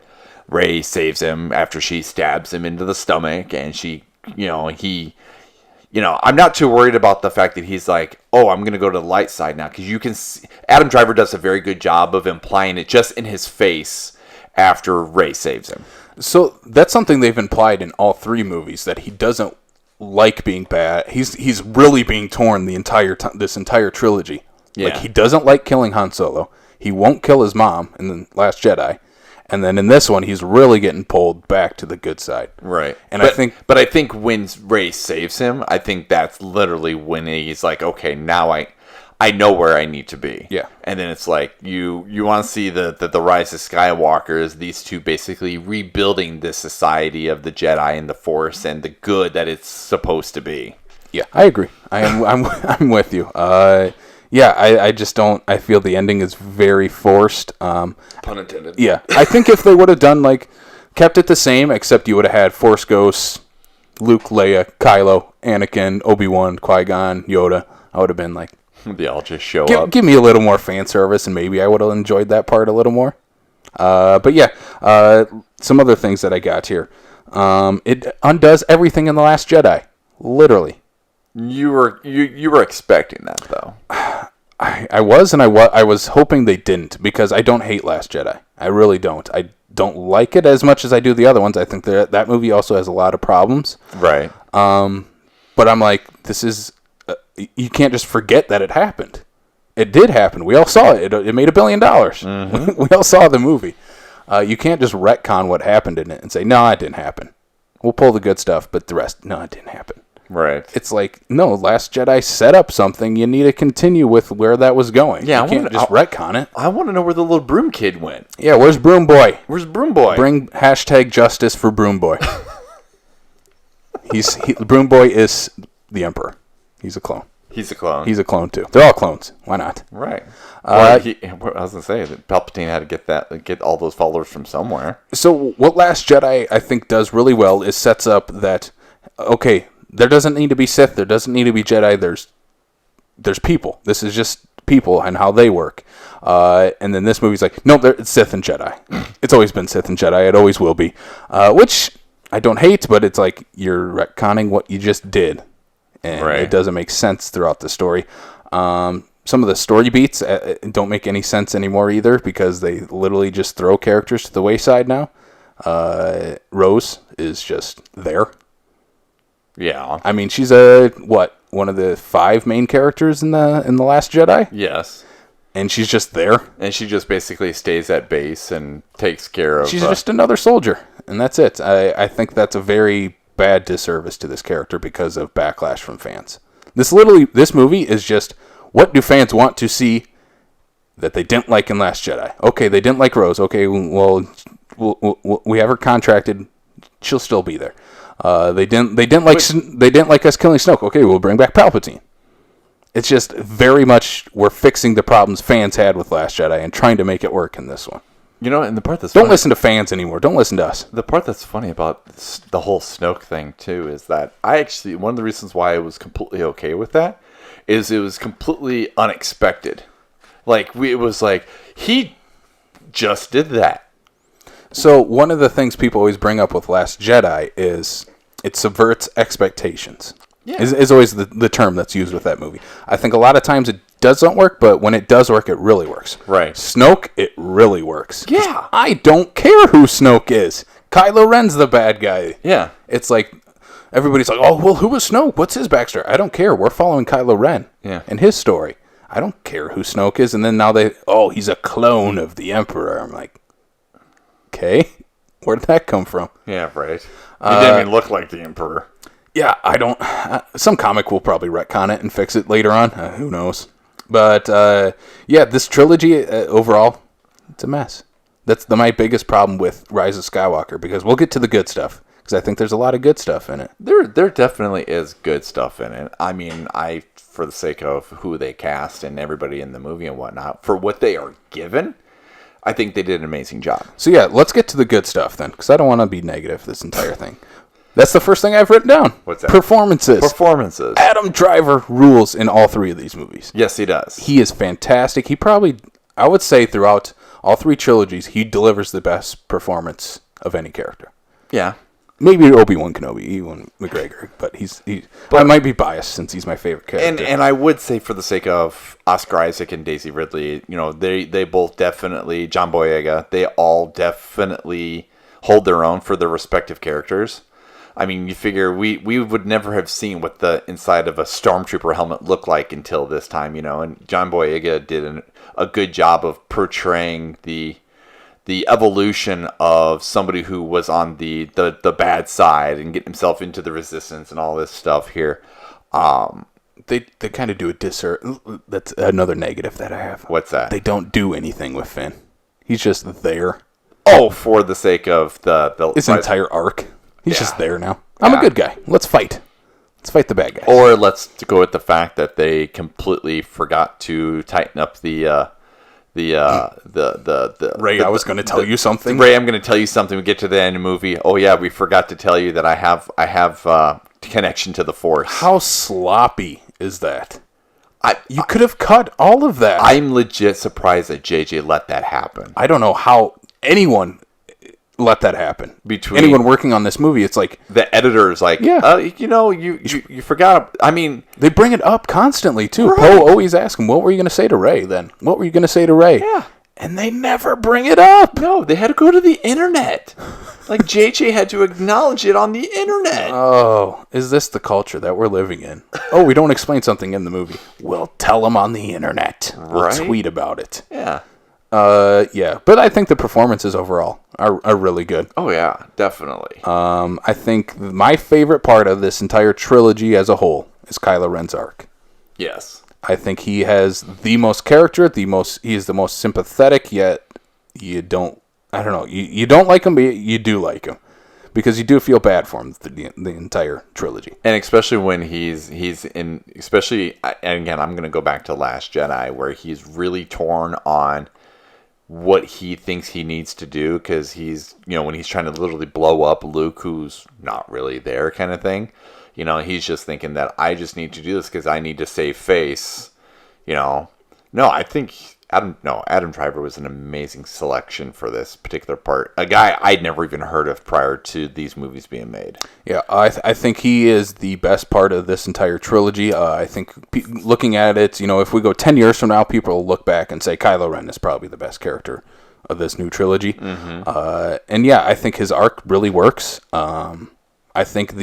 Rey saves him after she stabs him into the stomach, and I'm not too worried about the fact that he's like, oh, I'm going to go to the light side now, because you can see, Adam Driver does a very good job of implying it just in his face after Rey saves him. So that's something they've implied in all three movies, that he doesn't like being bad. He's really being torn this entire trilogy. Yeah. Like, he doesn't like killing Han Solo. He won't kill his mom in The Last Jedi. And then in this one, he's really getting pulled back to the good side. Right. And I think when Rey saves him, I think that's literally when he's like, okay, now I know where I need to be. Yeah. And then it's like, you want to see the Rise of Skywalker is these two basically rebuilding this society of the Jedi and the Force and the good that it's supposed to be. Yeah, I agree. I'm with you. I just don't. I feel the ending is very forced. Pun intended. Yeah, I think if they would have kept it the same, except you would have had Force Ghosts, Luke, Leia, Kylo, Anakin, Obi-Wan, Qui-Gon, Yoda, I would have been like, they all just show up. Give me a little more fan service, and maybe I would have enjoyed that part a little more. But yeah, some other things that I got here. It undoes everything in The Last Jedi, literally. You were expecting that, though. I was hoping they didn't, because I don't hate Last Jedi. I really don't. I don't like it as much as I do the other ones. I think that movie also has a lot of problems. Right. But I'm like, this is... you can't just forget that it happened. It did happen. We all saw it. It made $1 billion. Mm-hmm. We all saw the movie. You can't just retcon what happened in it and say, no, it didn't happen. We'll pull the good stuff, but the rest, no, it didn't happen. Right. It's like, no, Last Jedi set up something. You need to continue with where that was going. Yeah, you can't just retcon it. I want to know where the little broom kid went. Yeah, where's Broom Boy? Where's Broom Boy? Bring #justice for Broom Boy. Broom Boy is the Emperor. He's a clone. He's a clone. He's a clone too. They're all clones. Why not? Right. I was gonna say that Palpatine had to get all those followers from somewhere. So what Last Jedi I think does really well is sets up that, okay, there doesn't need to be Sith, there doesn't need to be Jedi. There's people. This is just people and how they work. And then this movie's like, no, it's Sith and Jedi. It's always been Sith and Jedi. It always will be. Which I don't hate, but it's like you're retconning what you just did. And right. It doesn't make sense throughout the story. some of the story beats don't make any sense anymore either, because they literally just throw characters to the wayside now. Rose is just there. Yeah. I mean, she's one of the 5 main characters in the Last Jedi, Yes. and she's just there. And she just basically stays at base and takes care of... She's just another soldier, and that's it. I think that's a very bad disservice to this character because of backlash from fans. This movie is just, what do fans want to see that they didn't like in Last Jedi? Okay, they didn't like Rose. Okay, well, we have her contracted. She'll still be there. They didn't like us killing Snoke. Okay, we'll bring back Palpatine. It's just very much we're fixing the problems fans had with Last Jedi and trying to make it work in this one. And the part that's Don't funny, listen to fans anymore. Don't listen to us. the part that's funny about the whole Snoke thing too is that one of the reasons why I was completely okay with that is it was completely unexpected. It was like he just did that. So one of the things people always bring up with Last Jedi is it subverts expectations. Yeah. Is always the term that's used with that movie. I think a lot of times it doesn't work, but when it does work, it really works. Right. Snoke, it really works. 'Cause Yeah. I don't care who Snoke is. Kylo Ren's the bad guy. Yeah. It's like everybody's like, oh, well, who was Snoke? What's his backstory? I don't care. We're following Kylo Ren and his story. I don't care who Snoke is. And then now he's a clone of the Emperor. I'm like, okay, where did that come from? Yeah, right. He didn't even look like the Emperor. Yeah, I don't. Some comic will probably retcon it and fix it later on. Who knows? But this trilogy overall, it's a mess. That's my biggest problem with Rise of Skywalker, because we'll get to the good stuff, because I think there's a lot of good stuff in it. There definitely is good stuff in it. I mean, for the sake of who they cast and everybody in the movie and whatnot, for what they are given, I think they did an amazing job. So yeah, let's get to the good stuff then, because I don't want to be negative this entire thing. That's the first thing I've written down. What's that? Performances. Adam Driver rules in all 3 of these movies. Yes, he does. He is fantastic. I would say throughout all 3 trilogies, he delivers the best performance of any character. Yeah. Maybe Obi-Wan Kenobi, Ewan McGregor, but I might be biased since he's my favorite character. And I would say, for the sake of Oscar Isaac and Daisy Ridley, they both definitely, John Boyega, they all definitely hold their own for their respective characters. I mean, you figure we would never have seen what the inside of a stormtrooper helmet looked like until this time, and John Boyega did a good job of portraying the evolution of somebody who was on the bad side and getting himself into the resistance and all this stuff here. They kind of do a disservice. That's another negative that I have. What's that? They don't do anything with Finn. He's just there. Oh, for the sake of the his entire arc. He's just there now. I'm Yeah. a good guy. Let's fight. Let's fight the bad guys. Or let's go with the fact that they completely forgot to tighten up the Ray, I was going to tell you something. Ray, I'm going to tell you something. We get to the end of the movie. Oh yeah, we forgot to tell you that I have connection to the Force. How sloppy is that? You I could have cut all of that. I'm legit surprised that JJ let that happen. I don't know how anyone let that happen. Between anyone working on this movie, it's like the editor is like, yeah, you forgot. I mean, they bring it up constantly too. Right. Poe always asks him, "What were you going to say to Ray?" Then, "What were you going to say to Ray?" Yeah, and they never bring it up. No, they had to go to the internet. Like JJ had to acknowledge it on the internet. Oh, is this the culture that we're living in? Oh, we don't explain something in the movie. We'll tell them on the internet. We'll Right? tweet about it. Yeah. Yeah, but I think the performances overall are really good. Oh yeah, definitely. I think my favorite part of this entire trilogy as a whole is Kylo Ren's arc. Yes. I think he has the most character, he is the most sympathetic, yet you don't like him, but you do like him. Because you do feel bad for him the entire trilogy. And especially when he's in, and again, I'm going to go back to Last Jedi, where he's really torn on what he thinks he needs to do, because he's, when he's trying to literally blow up Luke, who's not really there, kind of thing. He's just thinking that I just need to do this because I need to save face. No, I think Adam Driver was an amazing selection for this particular part. A guy I'd never even heard of prior to these movies being made. Yeah, I think he is the best part of this entire trilogy. I think looking at it, if we go 10 years from now, people will look back and say Kylo Ren is probably the best character of this new trilogy. And yeah, I think his arc really works. I think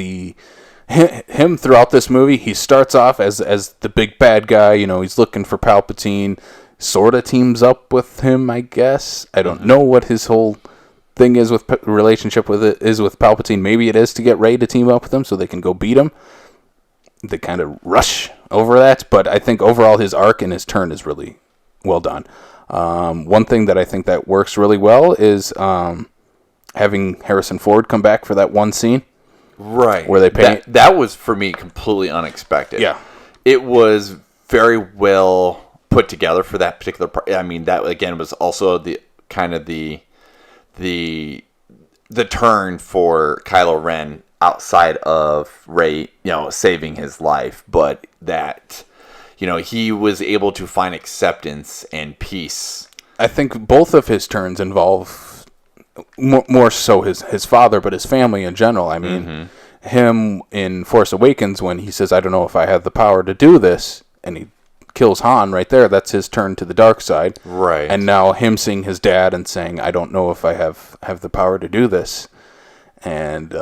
him throughout this movie, he starts off as the big bad guy. He's looking for Palpatine. Sort of teams up with him, I guess. I don't know what his whole thing is with relationship with Palpatine. Maybe it is to get Rey to team up with him so they can go beat him. They kind of rush over that, but I think overall his arc and his turn is really well done. One thing that I think that works really well is having Harrison Ford come back for that one scene. Right. Where they paint. That was, for me, completely unexpected. Yeah. It was very well put together for that particular part. I mean, that, again, was also the kind of the turn for Kylo Ren outside of Rey, saving his life. But that, he was able to find acceptance and peace. I think both of his turns involve more so his father, but his family in general. I mean, him in Force Awakens when he says, "I don't know if I have the power to do this," and he kills Han right there. That's his turn to the dark side. Right. And now him seeing his dad and saying, "I don't know if I have the power to do this." And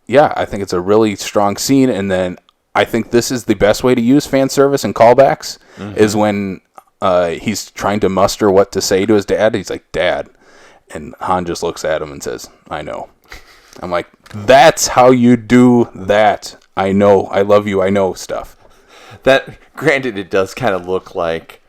yeah, I think it's a really strong scene. And then I think this is the best way to use fan service and callbacks is when he's trying to muster what to say to his dad. He's like, "Dad." And Han just looks at him and says, "I know." I'm like, that's how you do that. I know. I love you. I know stuff. That, granted, it does kind of look like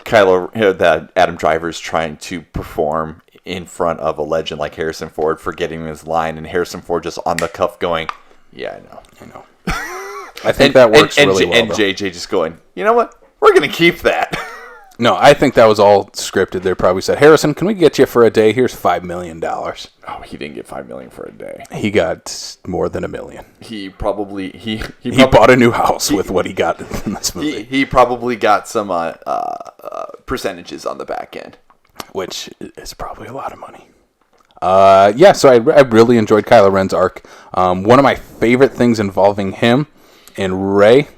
that Adam Driver's trying to perform in front of a legend like Harrison Ford, forgetting his line, and Harrison Ford just on the cuff going, "Yeah, I know." I think that works really well. And JJ just going, "You know what? We're going to keep that." No, I think that was all scripted. They probably said, "Harrison, can we get you for a day? Here's $5 million. Oh, he didn't get $5 million for a day. He got more than $1 million. He probably he bought a new house with what he got in this movie. He probably got some percentages on the back end, which is probably a lot of money. Yeah, so I really enjoyed Kylo Ren's arc. One of my favorite things involving him and Rey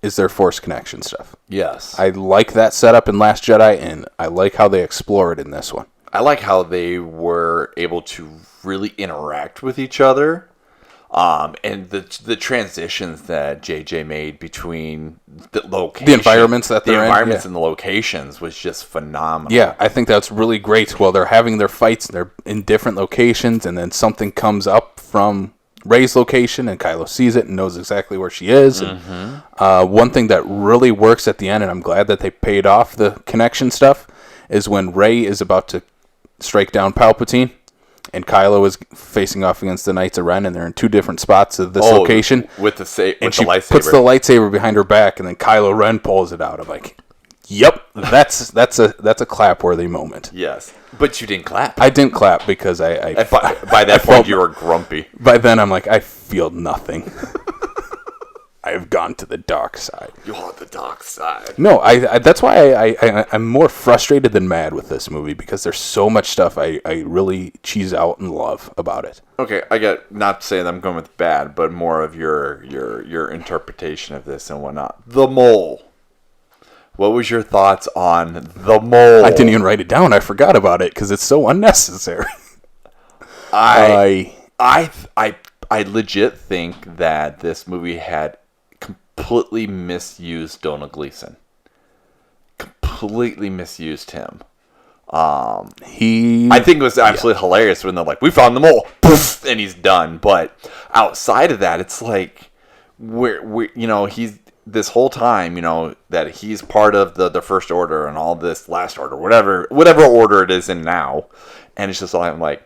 is their Force connection stuff. Yes. I like that setup in Last Jedi, and I like how they explore it in this one. I like how they were able to really interact with each other. And the transitions that JJ made between the location, the environments that they're and the locations was just phenomenal. Yeah, I think that's really great. Well, they're having their fights, and they're in different locations, and then something comes up from Rey's location, and Kylo sees it and knows exactly where she is. And one thing that really works at the end, and I'm glad that they paid off the connection stuff, is when Rey is about to strike down Palpatine, and Kylo is facing off against the Knights of Ren, and they're in two different spots of this location. With the lightsaber. Puts the lightsaber behind her back, and then Kylo Ren pulls it out. I'm like, "Yep, that's a clap-worthy moment." Yes, but you didn't clap. I didn't clap because by that point you were grumpy. By then I'm like, I feel nothing. I have gone to the dark side. You're on the dark side. No, I that's why I'm more frustrated than mad with this movie, because there's so much stuff I really cheese out and love about it. Okay, I got, not to say that I'm going with bad, but more of your interpretation of this and whatnot. The Mole. What was your thoughts on the Mole? I didn't even write it down. I forgot about it because it's so unnecessary. I legit think that this movie had completely misused Donald Gleason. Completely misused him. I think it was absolutely hilarious when they're like, "We found the mole," poof, and he's done. But outside of that, it's like he's this whole time, that he's part of the First Order and all this Last Order, whatever order it is in now, and it's just like.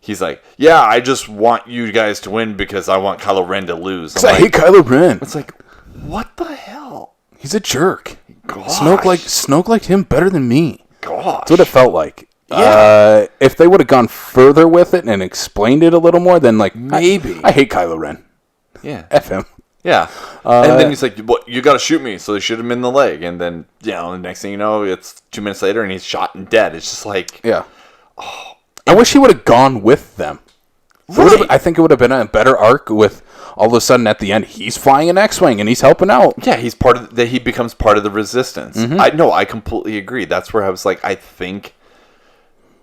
He's like, "Yeah, I just want you guys to win because I want Kylo Ren to lose." I hate Kylo Ren. It's like, what the hell? He's a jerk. Gosh. Snoke liked him better than me. Gosh. That's what it felt like. Yeah. If they would have gone further with it and explained it a little more, then maybe. I hate Kylo Ren. Yeah. F him. Yeah. And then he's like, "What? You got to shoot me." So they shoot him in the leg, and then the next thing you know, it's 2 minutes later, and he's shot and dead. It's just like, yeah. I wish he would have gone with them. Right. I think it would have been a better arc with all of a sudden at the end he's flying an X-wing and he's helping out. Yeah, he's part of he becomes part of the resistance. I completely agree. That's where I was like, I think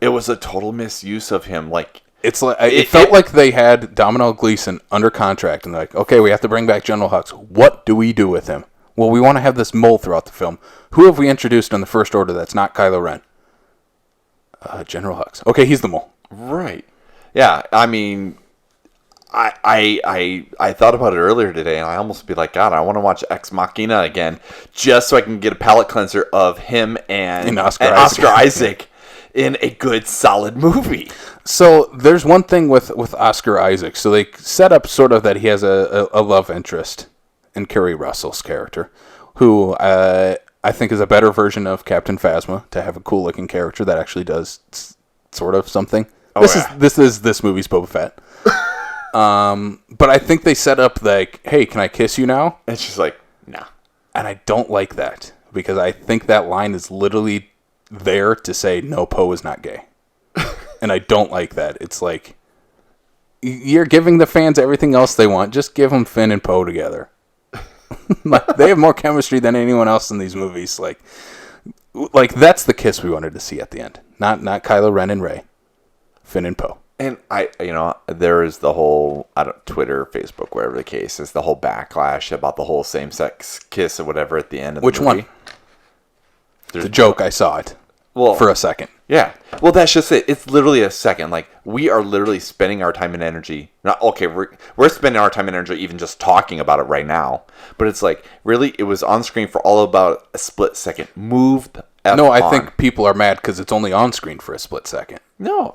it was a total misuse of him. Like, It's like it felt like they had Domhnall Gleeson under contract and they're like, okay, we have to bring back General Hux. What do we do with him? Well, we want to have this mole throughout the film. Who have we introduced in the First Order that's not Kylo Ren? General Hux. Okay, he's the mole. right. Yeah, I mean, I thought about it earlier today, and I almost be like, God, I want to watch Ex Machina again, just so I can get a palate cleanser of him and Oscar Isaac in a good, solid movie. So there's one thing with Oscar Isaac. So they set up sort of that he has a love interest in Kerry Russell's character, who I think is a better version of Captain Phasma, to have a cool looking character that actually does sort of something. This is this movie's Boba Fett. But I think they set up like, hey, can I kiss you now? And she's like, nah. And I don't like that, because I think that line is literally there to say, no, Poe is not gay. And I don't like that. It's like, you're giving the fans everything else they want. Just give them Finn and Poe together. Like, they have more chemistry than anyone else in these movies. Like that's the kiss we wanted to see at the end. Not Kylo Ren and Rey. Finn and Poe. And there is the whole, Twitter, Facebook, wherever the case is, the whole backlash about the whole same-sex kiss or whatever at the end of the Which movie. one? It's a joke. I saw it for a second. Yeah. Well, that's just it. It's literally a second. Like, we are literally spending our time and energy. We're spending our time and energy even just talking about it right now. But it's like, really, it was on screen for all about a split second. Move the F No, I on. think people are mad because it's only on screen for a split second. From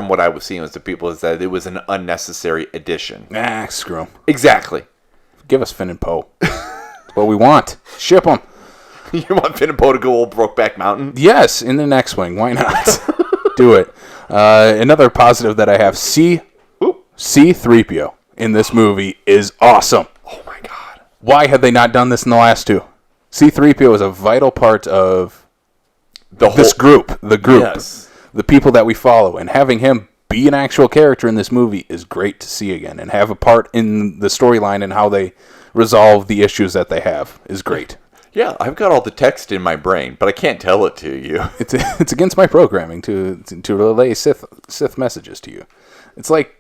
what I was seeing was the people is that it was an unnecessary addition. Screw 'em. Exactly. Give us Finn and Poe. That's what we want. Ship them. You want Finn and Poe to go old Brokeback Mountain? Yes, in the next wing. Why not? Do it. Another positive that I have, C-3PO in this movie is awesome. Oh my God. Why had they not done this in the last two? C-3PO is a vital part of this group. The group. Yes. The people that we follow. And having him be an actual character in this movie is great to see again. And have a part in the storyline and how they resolve the issues that they have is great. Yeah, I've got all the text in my brain, but I can't tell it to you. It's against my programming to relay Sith messages to you. It's like,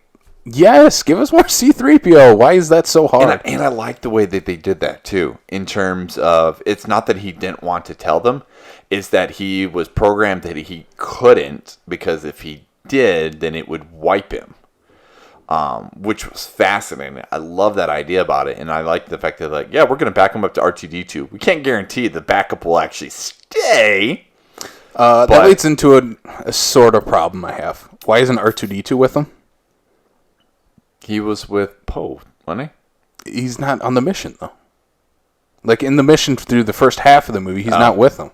yes, give us more C-3PO. Why is that so hard? And I like the way that they did that, too, in terms of, it's not that he didn't want to tell them, it's that he was programmed that he couldn't, because if he did, then it would wipe him. Which was fascinating. I love that idea about it, and I like the fact that, like, yeah, we're going to back him up to R2-D2. We can't guarantee the backup will actually stay. That leads into a sort of problem I have. Why isn't R2-D2 with him? He was with Poe, wasn't he? He's not on the mission, though. Like, in the mission through the first half of the movie, he's not with them.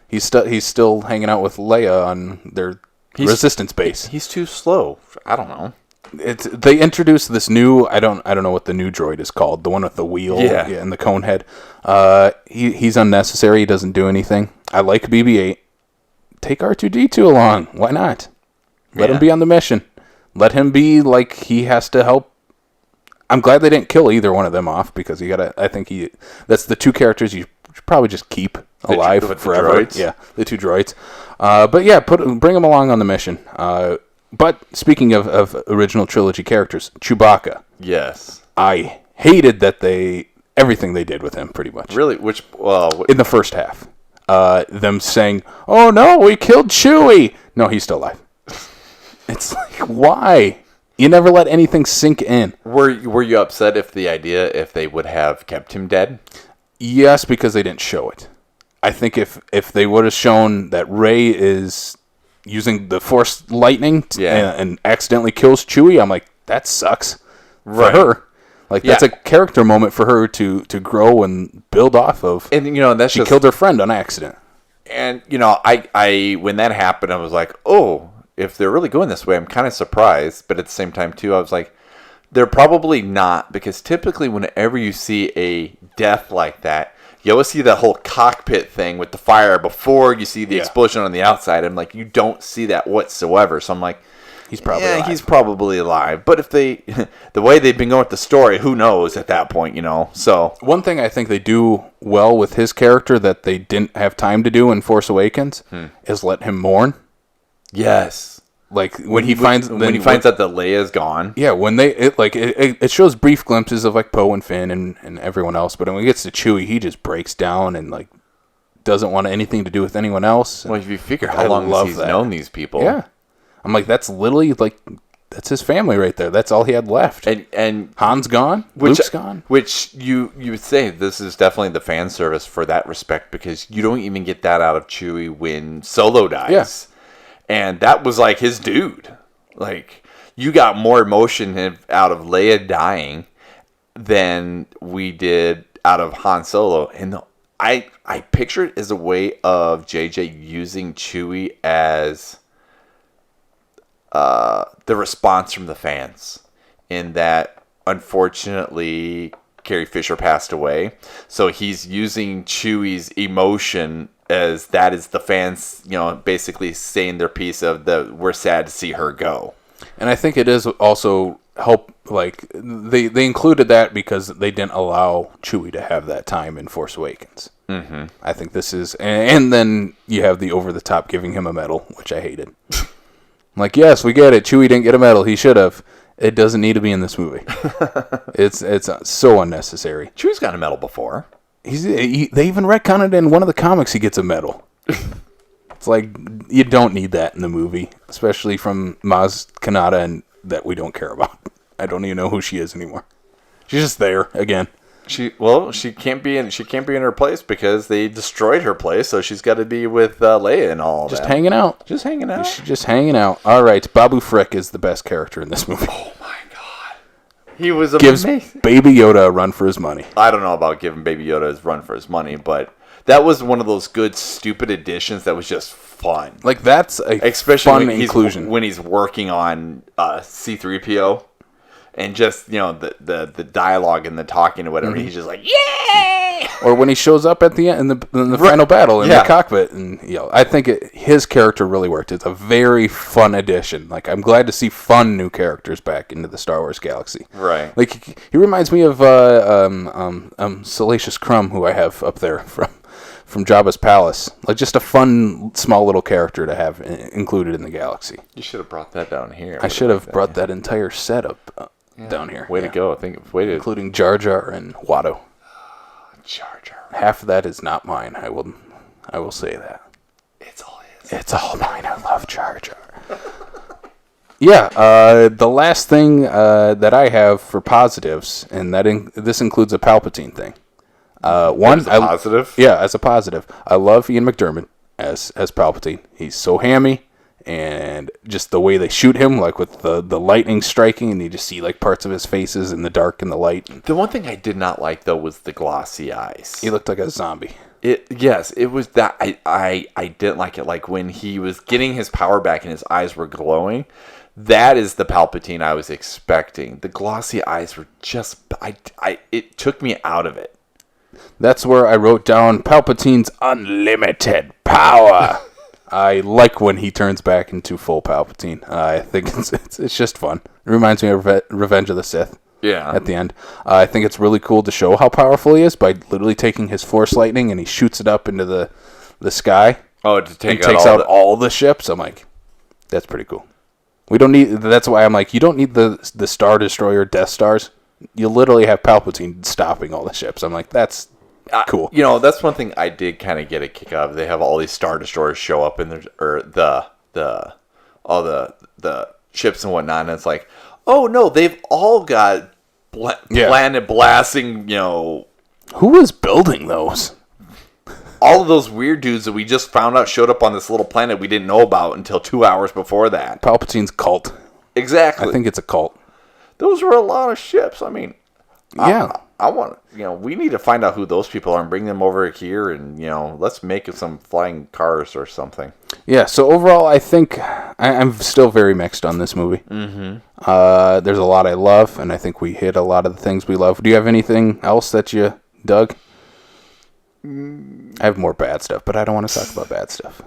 He's still hanging out with Leia on their resistance base. He's too slow. I don't know. They introduced this new, I don't know what the new droid is called, the one with the wheel and the cone head. He's unnecessary. He doesn't do anything. I like BB-8. Take R2-D2 along. Why not? Let him be on the mission. Let him be like he has to help. I'm glad they didn't kill either one of them off, because that's the two characters you should probably just keep alive forever. Yeah, the two droids. But yeah, bring them along on the mission. But speaking of original trilogy characters, Chewbacca. Yes. I hated that everything they did with him, pretty much. Really? In the first half. Them saying, oh no, we killed Chewie! No, he's still alive. It's like, why? You never let anything sink in. Were you upset if they would have kept him dead? Yes, because they didn't show it. I think if they would have shown that Rey is using the Force lightning and accidentally kills Chewie, I'm like, that sucks for her. Like, that's a character moment for her to grow and build off of. And, that's she killed her friend on accident. And, I when that happened, I was like, oh, if they're really going this way, I'm kind of surprised. But at the same time, too, I was like, They're probably not, because typically whenever you see a death like that, you always see that whole cockpit thing with the fire before you see the explosion on the outside. I'm like, you don't see that whatsoever. So I'm like, He's probably alive. he's probably alive. But if they, the way they've been going with the story, who knows at that point, you know? So one thing I think they do well with his character that they didn't have time to do in Force Awakens is let him mourn. yes. Like when he finds out that Leia's gone. Yeah, when it shows brief glimpses of like Poe and Finn and everyone else, but when it gets to Chewie, he just breaks down and like doesn't want anything to do with anyone else. Well, if you figure how long he's known these people, yeah, I'm like that's literally like that's his family right there. That's all he had left. And Han's gone, Luke's gone. Which you would say this is definitely the fan service for that respect, because you don't even get that out of Chewie when Solo dies. Yeah. And that was like his dude. Like, you got more emotion out of Leia dying than we did out of Han Solo. And I picture it as a way of JJ using Chewie as the response from the fans. In that, unfortunately, Carrie Fisher passed away. So he's using Chewie's emotion as that is the fans, you know, basically saying their piece of we're sad to see her go. And I think it is also help, like, they included that because they didn't allow Chewie to have that time in Force Awakens. Mm-hmm. I think this is, and then you have the over-the-top giving him a medal, which I hated. I'm like, yes, we get it. Chewie didn't get a medal. He should have. It doesn't need to be in this movie. It's so unnecessary. Chewie's got a medal before. They even retconned it in one of the comics. He gets a medal. It's like you don't need that in the movie, especially from Maz Kanata, and that we don't care about. I don't even know who she is anymore. She's just there again. She can't be in her place because they destroyed her place, so she's got to be with Leia and all just that. Hanging out. Just hanging out. She's just hanging out. All right, Babu Frick is the best character in this movie. Oh my god, he was Gives amazing. Baby Yoda a run for his money. I don't know about giving Baby Yoda his run for his money, but that was one of those good stupid additions that was just fun. Like that's a especially fun when inclusion when he's working on C-3PO. And just, you know, the dialogue and the talking or whatever, he's just like, yay! Or when he shows up at the end in the final battle in the cockpit, and I think his character really worked. It's a very fun addition. Like I'm glad to see fun new characters back into the Star Wars galaxy. Right. Like he reminds me of Salacious Crumb, who I have up there from Jabba's palace. Like just a fun small little character to have included in the galaxy. You should have brought that down here. I should have brought that entire setup down here. Way to go! Including Jar Jar and Watto. Jar Jar. Half of that is not mine. I will say that. It's all his. It's all mine. I love Jar Jar. Yeah. The last thing that I have for positives, and this includes a Palpatine thing. Positive. Yeah, as a positive, I love Ian McDiarmid as Palpatine. He's so hammy. And just the way they shoot him, like with the lightning striking, and you just see like parts of his faces in the dark and the light. The one thing I did not like though was the glossy eyes. He looked like a zombie. It was that I didn't like it. Like when he was getting his power back and his eyes were glowing. That is the Palpatine I was expecting. The glossy eyes were just it took me out of it. That's where I wrote down Palpatine's unlimited power. I like when he turns back into full Palpatine. I think it's just fun. It reminds me of Revenge of the Sith. Yeah. At the end, I think it's really cool to show how powerful he is by literally taking his Force lightning and he shoots it up into the sky. Oh, to take takes out all the ships. I'm like, that's pretty cool. We don't need. That's why I'm like, you don't need the Star Destroyer Death Stars. You literally have Palpatine stopping all the ships. I'm like, that's cool. You know, that's one thing I did kind of get a kick out of. They have all these Star Destroyers show up in all the ships and whatnot, and it's like, oh no, they've all got planet blasting, you know. Who was building those? All of those weird dudes that we just found out showed up on this little planet we didn't know about until 2 hours before that. Palpatine's cult. Exactly. I think it's a cult. Those were a lot of ships. I mean, yeah. we need to find out who those people are and bring them over here, and let's make some flying cars or something. Yeah. So overall, I think I'm still very mixed on this movie. Mm-hmm. There's a lot I love, and I think we hit a lot of the things we love. Do you have anything else that you dug? I have more bad stuff, but I don't want to talk about bad stuff.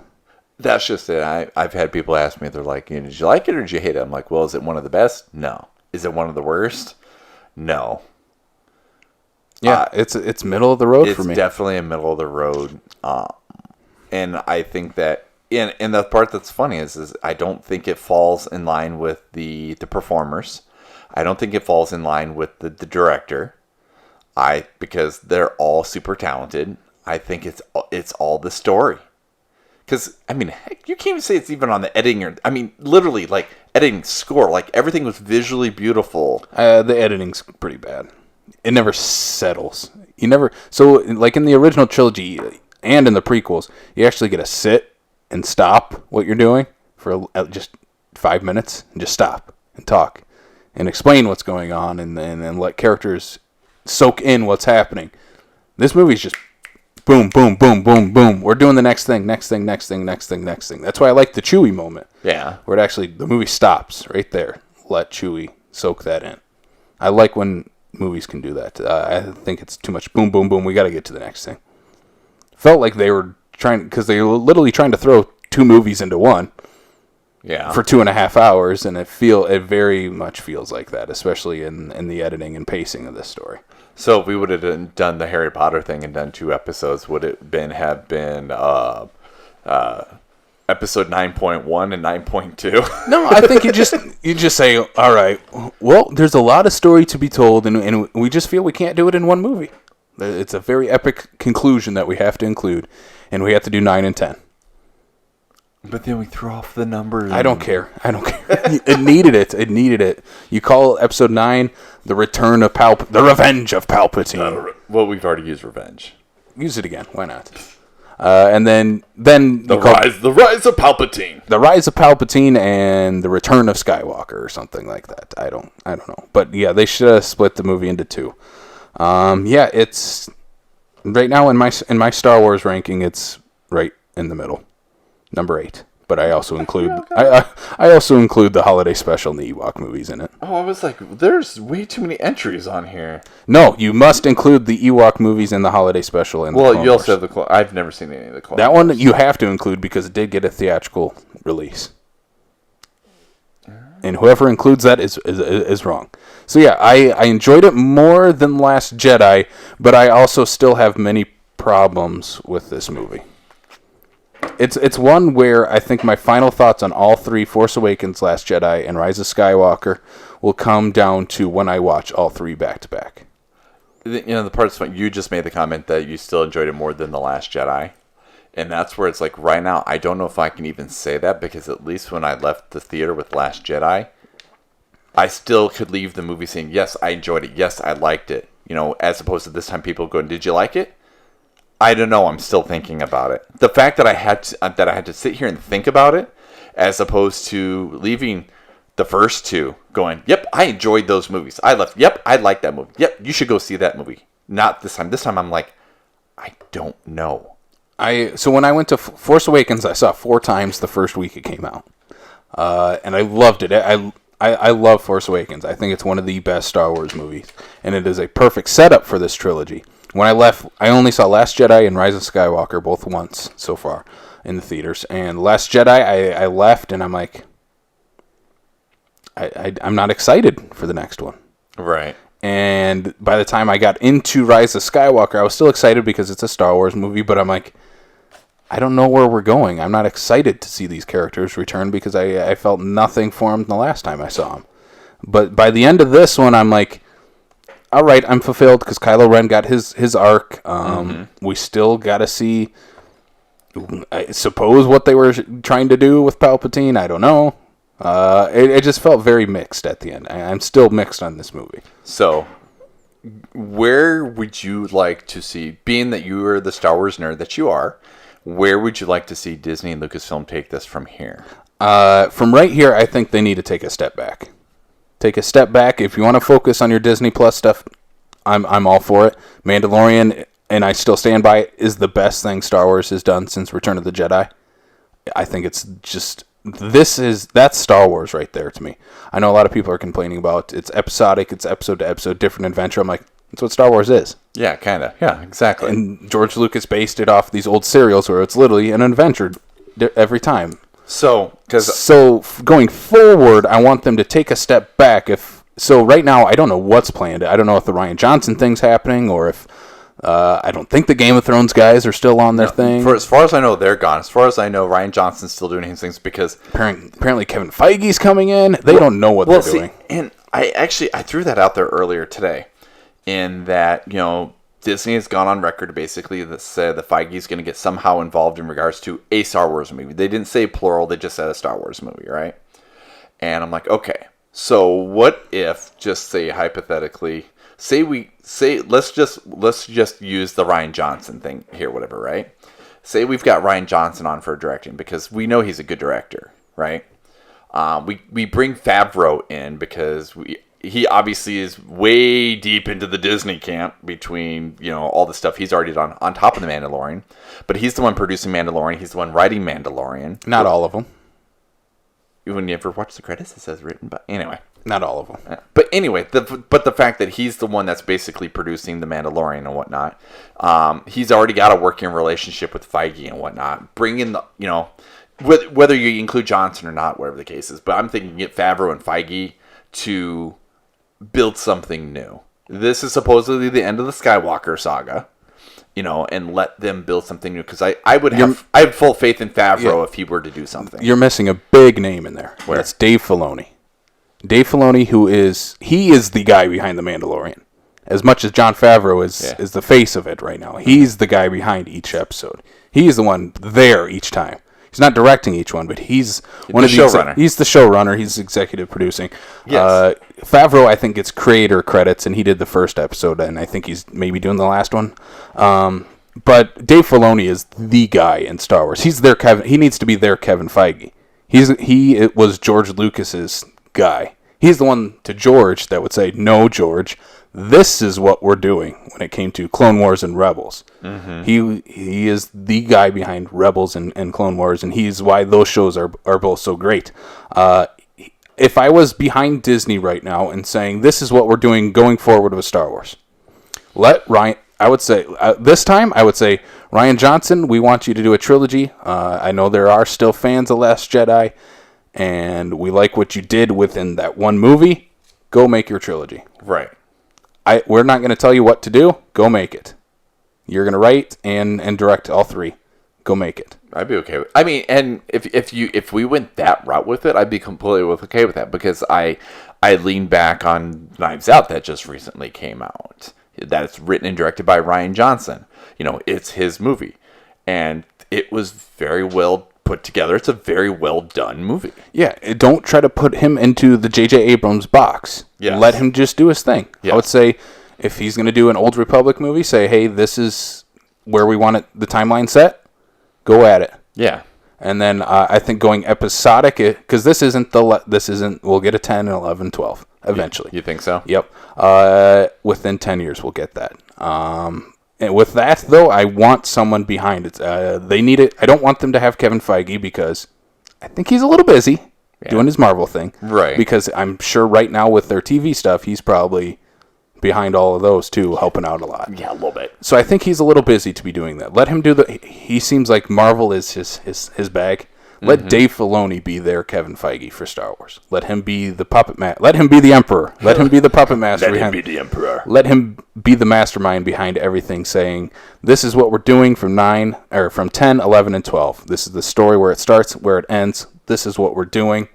That's just it. I've had people ask me, they're like, did you like it or did you hate it? I'm like, well, is it one of the best? No. Is it one of the worst? No. Yeah, it's middle of the road for me. It's definitely a middle of the road. And I think that, and the part that's funny is I don't think it falls in line with the performers. I don't think it falls in line with the director. Because they're all super talented. I think it's all the story. Because, heck, you can't even say it's even on the editing. Literally, like, editing score. Like, everything was visually beautiful. The editing's pretty bad. It never settles. So, like, in the original trilogy and in the prequels, you actually get to sit and stop what you're doing for just 5 minutes. And just stop and talk. And explain what's going on and let characters soak in what's happening. This movie's just boom, boom, boom, boom, boom. We're doing the next thing. That's why I like the Chewie moment. Yeah. Where the movie stops right there. Let Chewie soak that in. I like when movies can do that. I think it's too much boom, boom, boom. We got to get to the next thing. Felt like they were because they were literally trying to throw 2 movies into one. Yeah. For 2.5 hours, and it very much feels like that, especially in the editing and pacing of this story. So if we would have done the Harry Potter thing and done 2 episodes, would it have been episode 9.1 and 9.2? No, I think you just say, all right, well, there's a lot of story to be told, and we just feel we can't do it in one movie. It's a very epic conclusion that we have to include, and we have to do 9 and 10. But then we threw off the numbers. I don't care. It needed it. You call episode 9 the return of the revenge of Palpatine. Well, we've already used revenge. Use it again. Why not? And then the rise of Palpatine. The rise of Palpatine and the return of Skywalker or something like that. I don't know. But yeah, they should have split the movie into 2. Yeah, it's right now in my Star Wars ranking. It's right in the middle. Number 8, but I also include I also include the holiday special and the Ewok movies in it. Oh, I was like, there's way too many entries on here. No, you must include the Ewok movies and the holiday special. And you also have I've never seen any of the Clone That one you have to include because it did get a theatrical release, and whoever includes that is wrong. So yeah, I enjoyed it more than Last Jedi, but I also still have many problems with this movie. It's one where I think my final thoughts on all 3, Force Awakens, Last Jedi, and Rise of Skywalker, will come down to when I watch all 3 back to back. The part's fun. You just made the comment that you still enjoyed it more than The Last Jedi. And that's where it's like, right now, I don't know if I can even say that, because at least when I left the theater with Last Jedi, I still could leave the movie saying, yes, I enjoyed it. Yes, I liked it. As opposed to this time people going, did you like it? I don't know. I'm still thinking about it. The fact that I had to sit here and think about it, as opposed to leaving the first 2 going, yep, I enjoyed those movies. I left. Yep, I liked that movie. Yep, you should go see that movie. Not this time. This time I'm like, I don't know. So when I went to Force Awakens, I saw it 4 times the first week it came out, and I loved it. I love Force Awakens. I think it's one of the best Star Wars movies, and it is a perfect setup for this trilogy. When I left, I only saw Last Jedi and Rise of Skywalker both once so far in the theaters. And Last Jedi, I left and I'm like, I'm not excited for the next one. Right. And by the time I got into Rise of Skywalker, I was still excited because it's a Star Wars movie, but I'm like, I don't know where we're going. I'm not excited to see these characters return because I felt nothing for them the last time I saw them. But by the end of this one, I'm like, all right, I'm fulfilled because Kylo Ren got his arc. We still got to see, I suppose, what they were trying to do with Palpatine. I don't know. It just felt very mixed at the end. I'm still mixed on this movie. So, where would you like to see, being that you are the Star Wars nerd that you are, where would you like to see Disney and Lucasfilm take this from here? From right here, I think they need to take a step back. Take a step back. If you want to focus on your Disney Plus stuff, I'm all for it. Mandalorian, and I still stand by it, is the best thing Star Wars has done since Return of the Jedi. I think it's just that's Star Wars right there to me. I know a lot of people are complaining about it's episodic, it's episode to episode, different adventure. I'm like, that's what Star Wars is. Yeah, kind of. Yeah, exactly. And George Lucas based it off these old serials where it's literally an adventure every time. So going forward, I want them to take a step back. So right now, I don't know what's planned. I don't know if the Rian Johnson thing's happening or if I don't think the Game of Thrones guys are still on their thing. As far as I know, they're gone. As far as I know, Rian Johnson's still doing his things because apparently Kevin Feige's coming in. They don't know what they're doing. And I threw that out there earlier today, in that Disney has gone on record basically that said that Feige's going to get somehow involved in regards to a Star Wars movie. They didn't say plural; they just said a Star Wars movie, right? And I'm like, okay, so what if, just say hypothetically, let's just use the Rian Johnson thing here, whatever, right? Say we've got Rian Johnson on for directing because we know he's a good director, right? We bring Favreau in because he obviously is way deep into the Disney camp between, all the stuff he's already done on top of The Mandalorian. But he's the one producing Mandalorian. He's the one writing Mandalorian. Not all of them. When you ever watch the credits, it says written by... Anyway. Not all of them. But anyway, the fact that he's the one that's basically producing The Mandalorian and whatnot, he's already got a working relationship with Feige and whatnot. Bring in the, whether you include Johnson or not, whatever the case is. But I'm thinking get Favreau and Feige to build something new. This is supposedly the end of the Skywalker saga, and let them build something new. Because I have full faith in Favreau if he were to do something. You're missing a big name in there. Where? That's Dave Filoni. Dave Filoni, he is the guy behind The Mandalorian. As much as Jon Favreau is the face of it right now. He's the guy behind each episode. He's the one there each time. He's not directing each one, but he's one of the showrunner. He's the showrunner. He's executive producing. Yes. Favreau, I think, gets creator credits, and he did the first episode, and I think he's maybe doing the last one. But Dave Filoni is the guy in Star Wars. He's their Kevin. He needs to be their Kevin Feige. It was George Lucas's guy. He's the one to George that would say, "No, George, this is what we're doing." When it came to Clone Wars and Rebels, he is the guy behind Rebels and Clone Wars, and he's why those shows are both so great. If I was behind Disney right now and saying this is what we're doing going forward with Star Wars, I would say this time I would say, Rian Johnson, we want you to do a trilogy. I know there are still fans of Last Jedi, and we like what you did within that one movie. Go make your trilogy. Right. We're not going to tell you what to do. Go make it. You're going to write and direct all three. Go make it. I'd be okay with. I mean, and if we went that route with it, I'd be completely okay with that because I lean back on Knives Out that just recently came out. That's written and directed by Rian Johnson. It's his movie, and it was very well put together. It's a very well done movie. Yeah, don't try to put him into the J.J. Abrams box. Yes. Let him just do his thing. Yes. I would say if he's going to do an Old Republic movie, say, hey, this is where we want the timeline set. Go at it. Yeah. And then I think going episodic, because this isn't, we'll get a 10, 11, 12 eventually. You think so? Yep. Within 10 years, we'll get that. And with that, though, I want someone behind it. They need it. I don't want them to have Kevin Feige because I think he's a little busy doing his Marvel thing. Right. Because I'm sure right now with their TV stuff, he's probably behind all of those, too, helping out a lot. Yeah, a little bit. So I think he's a little busy to be doing that. Let him do he seems like Marvel is his bag. Let Dave Filoni be their Kevin Feige for Star Wars. Let him be the puppet master. Let him be the emperor. Let him be the puppet master. Let him be the emperor. Let him be the mastermind behind everything, saying, this is what we're doing from 10, 11, and 12. This is the story where it starts, where it ends. This is what we're doing.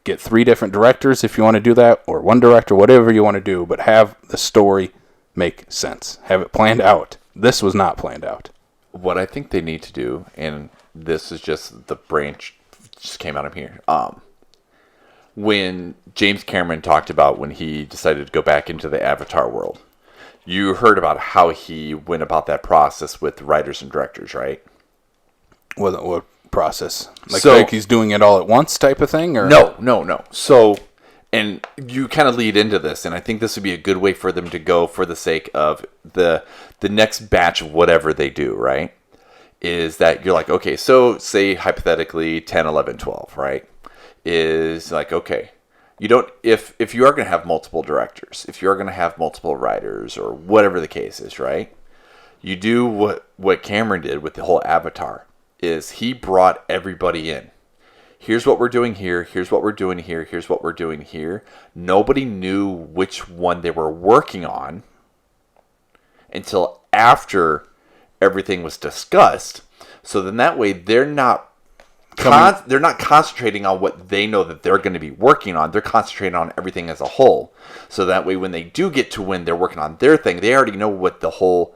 Get 3 different directors if you want to do that, or 1 director, whatever you want to do, but have the story make sense. Have it planned out. This was not planned out. What I think they need to do, and this is just the branch just came out of here. When James Cameron talked about when he decided to go back into the Avatar world, you heard about how he went about that process with writers and directors, right? What process? Like he's doing it all at once type of thing? Or No. So and you kind of lead into this, and I think this would be a good way for them to go for the sake of the next batch of whatever they do, right? Is that you're like, okay, so say hypothetically 10, 11, 12, right? Is like, okay, you don't, if you are going to have multiple directors, if you are going to have multiple writers or whatever the case is, right? You do what Cameron did with the whole Avatar, is he brought everybody in. Here's what we're doing here. Here's what we're doing here. Here's what we're doing here. Nobody knew which one they were working on until after everything was discussed. So then that way they're not concentrating on what they know that they're going to be working on. They're concentrating on everything as a whole. So that way when they do get to when they're working on their thing, they already know what the whole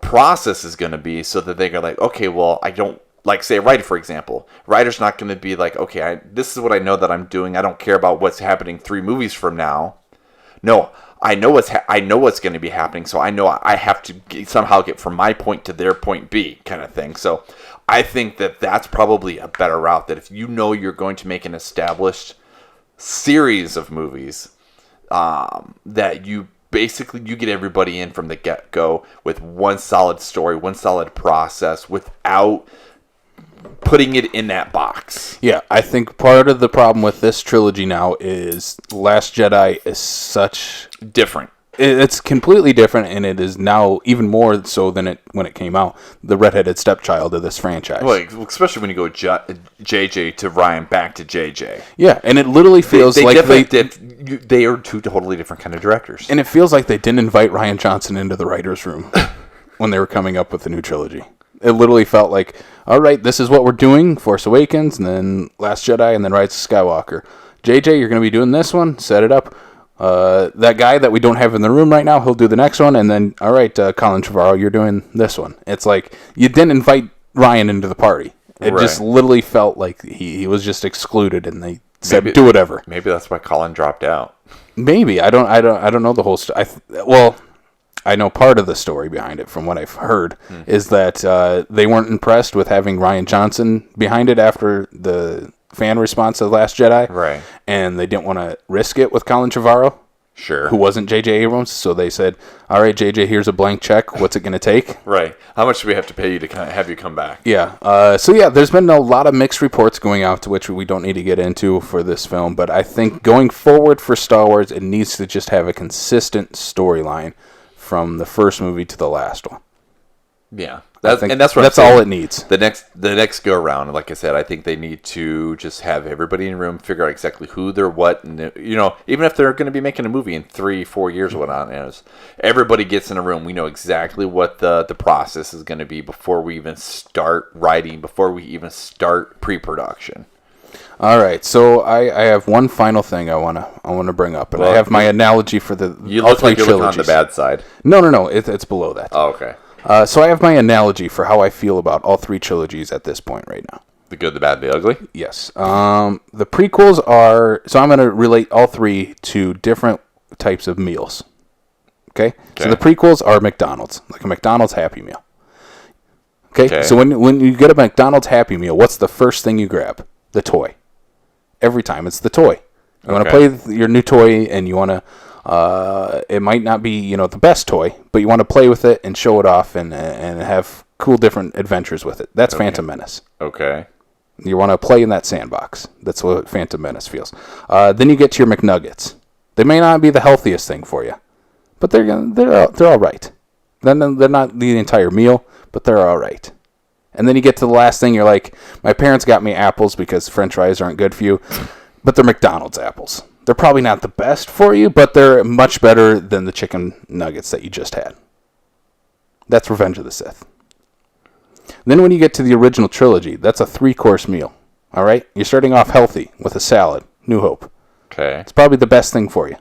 process is going to be, so that they're like, okay, well, I don't, like, say a writer, for example. Writer's not going to be like, okay, this is what I know that I'm doing. I don't care about what's happening 3 movies from now. No, I know what's going to be happening, so I know I have to somehow get from my point to their point B, kind of thing. So I think that that's probably a better route, that if you know you're going to make an established series of movies, that you basically you get everybody in from the get-go with one solid story, one solid process, without putting it in that box. Yeah, I think part of the problem with this trilogy now is Last Jedi is such different. It's completely different, and it is now even more so than it when it came out. The redheaded stepchild of this franchise. Well, especially when you go JJ to Ryan back to JJ. Yeah, and it literally feels like they are 2 totally different kind of directors. And it feels like they didn't invite Rian Johnson into the writer's room when they were coming up with the new trilogy. It literally felt like, all right, this is what we're doing, Force Awakens, and then Last Jedi, and then Rise of Skywalker. JJ, you're going to be doing this one, set it up. That guy that we don't have in the room right now, he'll do the next one, and then, all right, Colin Trevorrow, you're doing this one. It's like, you didn't invite Ryan into the party. It just literally felt like he was just excluded, and they said, do whatever. Maybe that's why Colin dropped out. Maybe. I don't know the whole story. I know part of the story behind it from what I've heard is that they weren't impressed with having Rian Johnson behind it after the fan response to The Last Jedi. Right. And they didn't want to risk it with Colin Trevorrow. Sure. Who wasn't J.J. Abrams. So they said, all right, J.J., here's a blank check. What's it going to take? Right. How much do we have to pay you to have you come back? Yeah. There's been a lot of mixed reports going out, to which we don't need to get into for this film. But I think going forward for Star Wars, it needs to just have a consistent storyline from the first movie to the last one. Yeah, that's all it needs. The next go around, like I said, I think they need to just have everybody in the room figure out exactly who they're what, and even if they're going to be making a movie in 3-4 years or whatnot, everybody gets in a room. We know exactly what the process is going to be before we even start writing, before we even start pre-production. All right, so I have one final thing I wanna bring up, and I have my analogy for the you look like you're looking on the bad side. No, it's below that. Oh, okay. So I have my analogy for how I feel about all 3 trilogies at this point right now. The good, the bad, the ugly? Yes. The prequels are... So I'm going to relate all 3 to different types of meals. Okay? So the prequels are McDonald's, like a McDonald's Happy Meal. Okay? So when you get a McDonald's Happy Meal, what's the first thing you grab? The toy. Every time it's the toy. You want to play with your new toy, and you want to... it might not be, the best toy, but you want to play with it and show it off and have cool different adventures with it. That's Phantom Menace. Okay. You want to play in that sandbox. That's what Phantom Menace feels. Then you get to your McNuggets. They may not be the healthiest thing for you, but they're all right. Then they're not the entire meal, but they're all right. And then you get to the last thing. You're like, my parents got me apples because French fries aren't good for you, but they're McDonald's apples. They're probably not the best for you, but they're much better than the chicken nuggets that you just had. That's Revenge of the Sith. Then when you get to the original trilogy, that's a 3-course meal. All right? You're starting off healthy with a salad, New Hope. Okay. It's probably the best thing for you.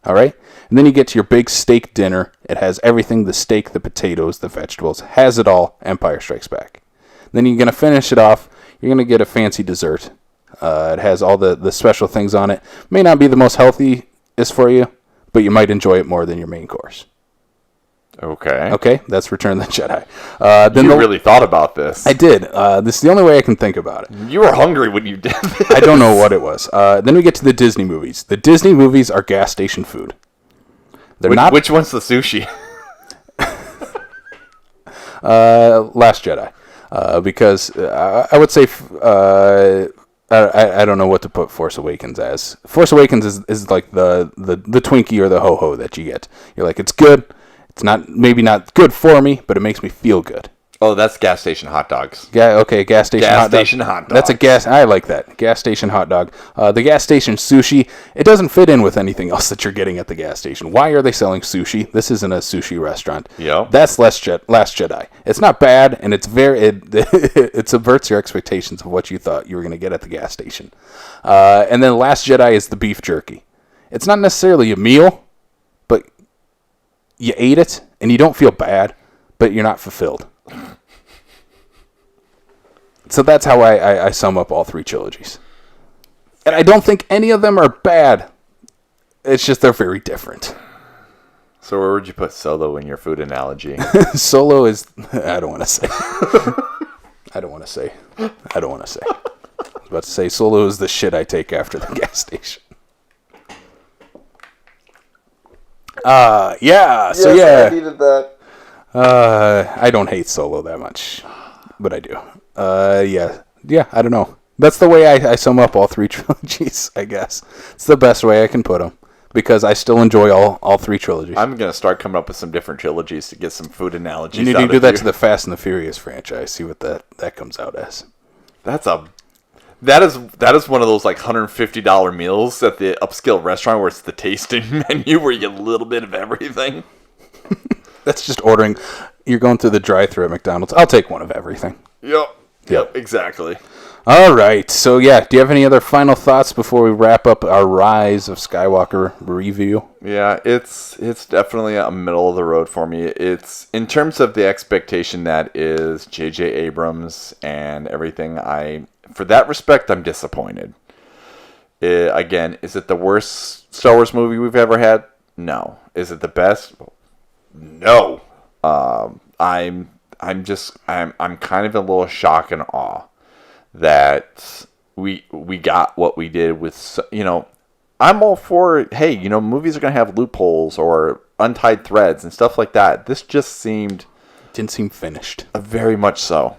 All right? And then you get to your big steak dinner. It has everything, the steak, the potatoes, the vegetables. Has it all, Empire Strikes Back. Then you're going to finish it off. You're going to get a fancy dessert. It has all the special things on it. May not be the most healthiest for you, but you might enjoy it more than your main course. Okay. Okay, that's Return of the Jedi. You really thought about this. I did. This is the only way I can think about it. You were hungry when you did this. I don't know what it was. Then we get to the Disney movies. The Disney movies are gas station food. They're not. Which one's the sushi? Last Jedi, because I would say I don't know what to put Force Awakens as. Force Awakens is like the Twinkie or the ho ho that you get. You're like, it's good. It's maybe not good for me, but it makes me feel good. Oh, that's gas station hot dogs. Okay, gas station hot dog. Gas station hot dog. That's a gas. I like that. Gas station hot dog. The gas station sushi. It doesn't fit in with anything else that you're getting at the gas station. Why are they selling sushi? This isn't a sushi restaurant. Yep. That's Last Jedi. It's not bad, and it subverts your expectations of what you thought you were going to get at the gas station. And then Last Jedi is the beef jerky. It's not necessarily a meal, but you ate it and you don't feel bad, but you're not fulfilled. So that's how I sum up all three trilogies. And I don't think any of them are bad. It's just they're very different. So where would you put Solo in your food analogy? Solo is... I don't want to say. I don't want to say. I was about to say Solo is the shit I take after the gas station. Yeah. So I needed that. I don't hate Solo that much, but I do. Yeah, I don't know. That's the way I sum up all three trilogies, I guess. It's the best way I can put them, because I still enjoy all three trilogies. I'm going to start coming up with some different trilogies to get some food analogies. You need to do that to the Fast and the Furious franchise, see what that comes out as. That is one of those like $150 meals at the upscale restaurant where it's the tasting menu where you get a little bit of everything. That's just ordering. You're going through the drive-thru at McDonald's. I'll take one of everything. Yep, exactly. All right. So, yeah, do you have any other final thoughts before we wrap up our Rise of Skywalker review? Yeah, it's definitely a middle of the road for me. It's in terms of the expectation that is J.J. Abrams and everything. For that respect, I'm disappointed. Again, is it the worst Star Wars movie we've ever had? No. Is it the best? No. I'm kind of a little shock and awe that we got what we did with, I'm all for, hey, movies are going to have loopholes or untied threads and stuff like that. This just didn't seem finished. Very much so.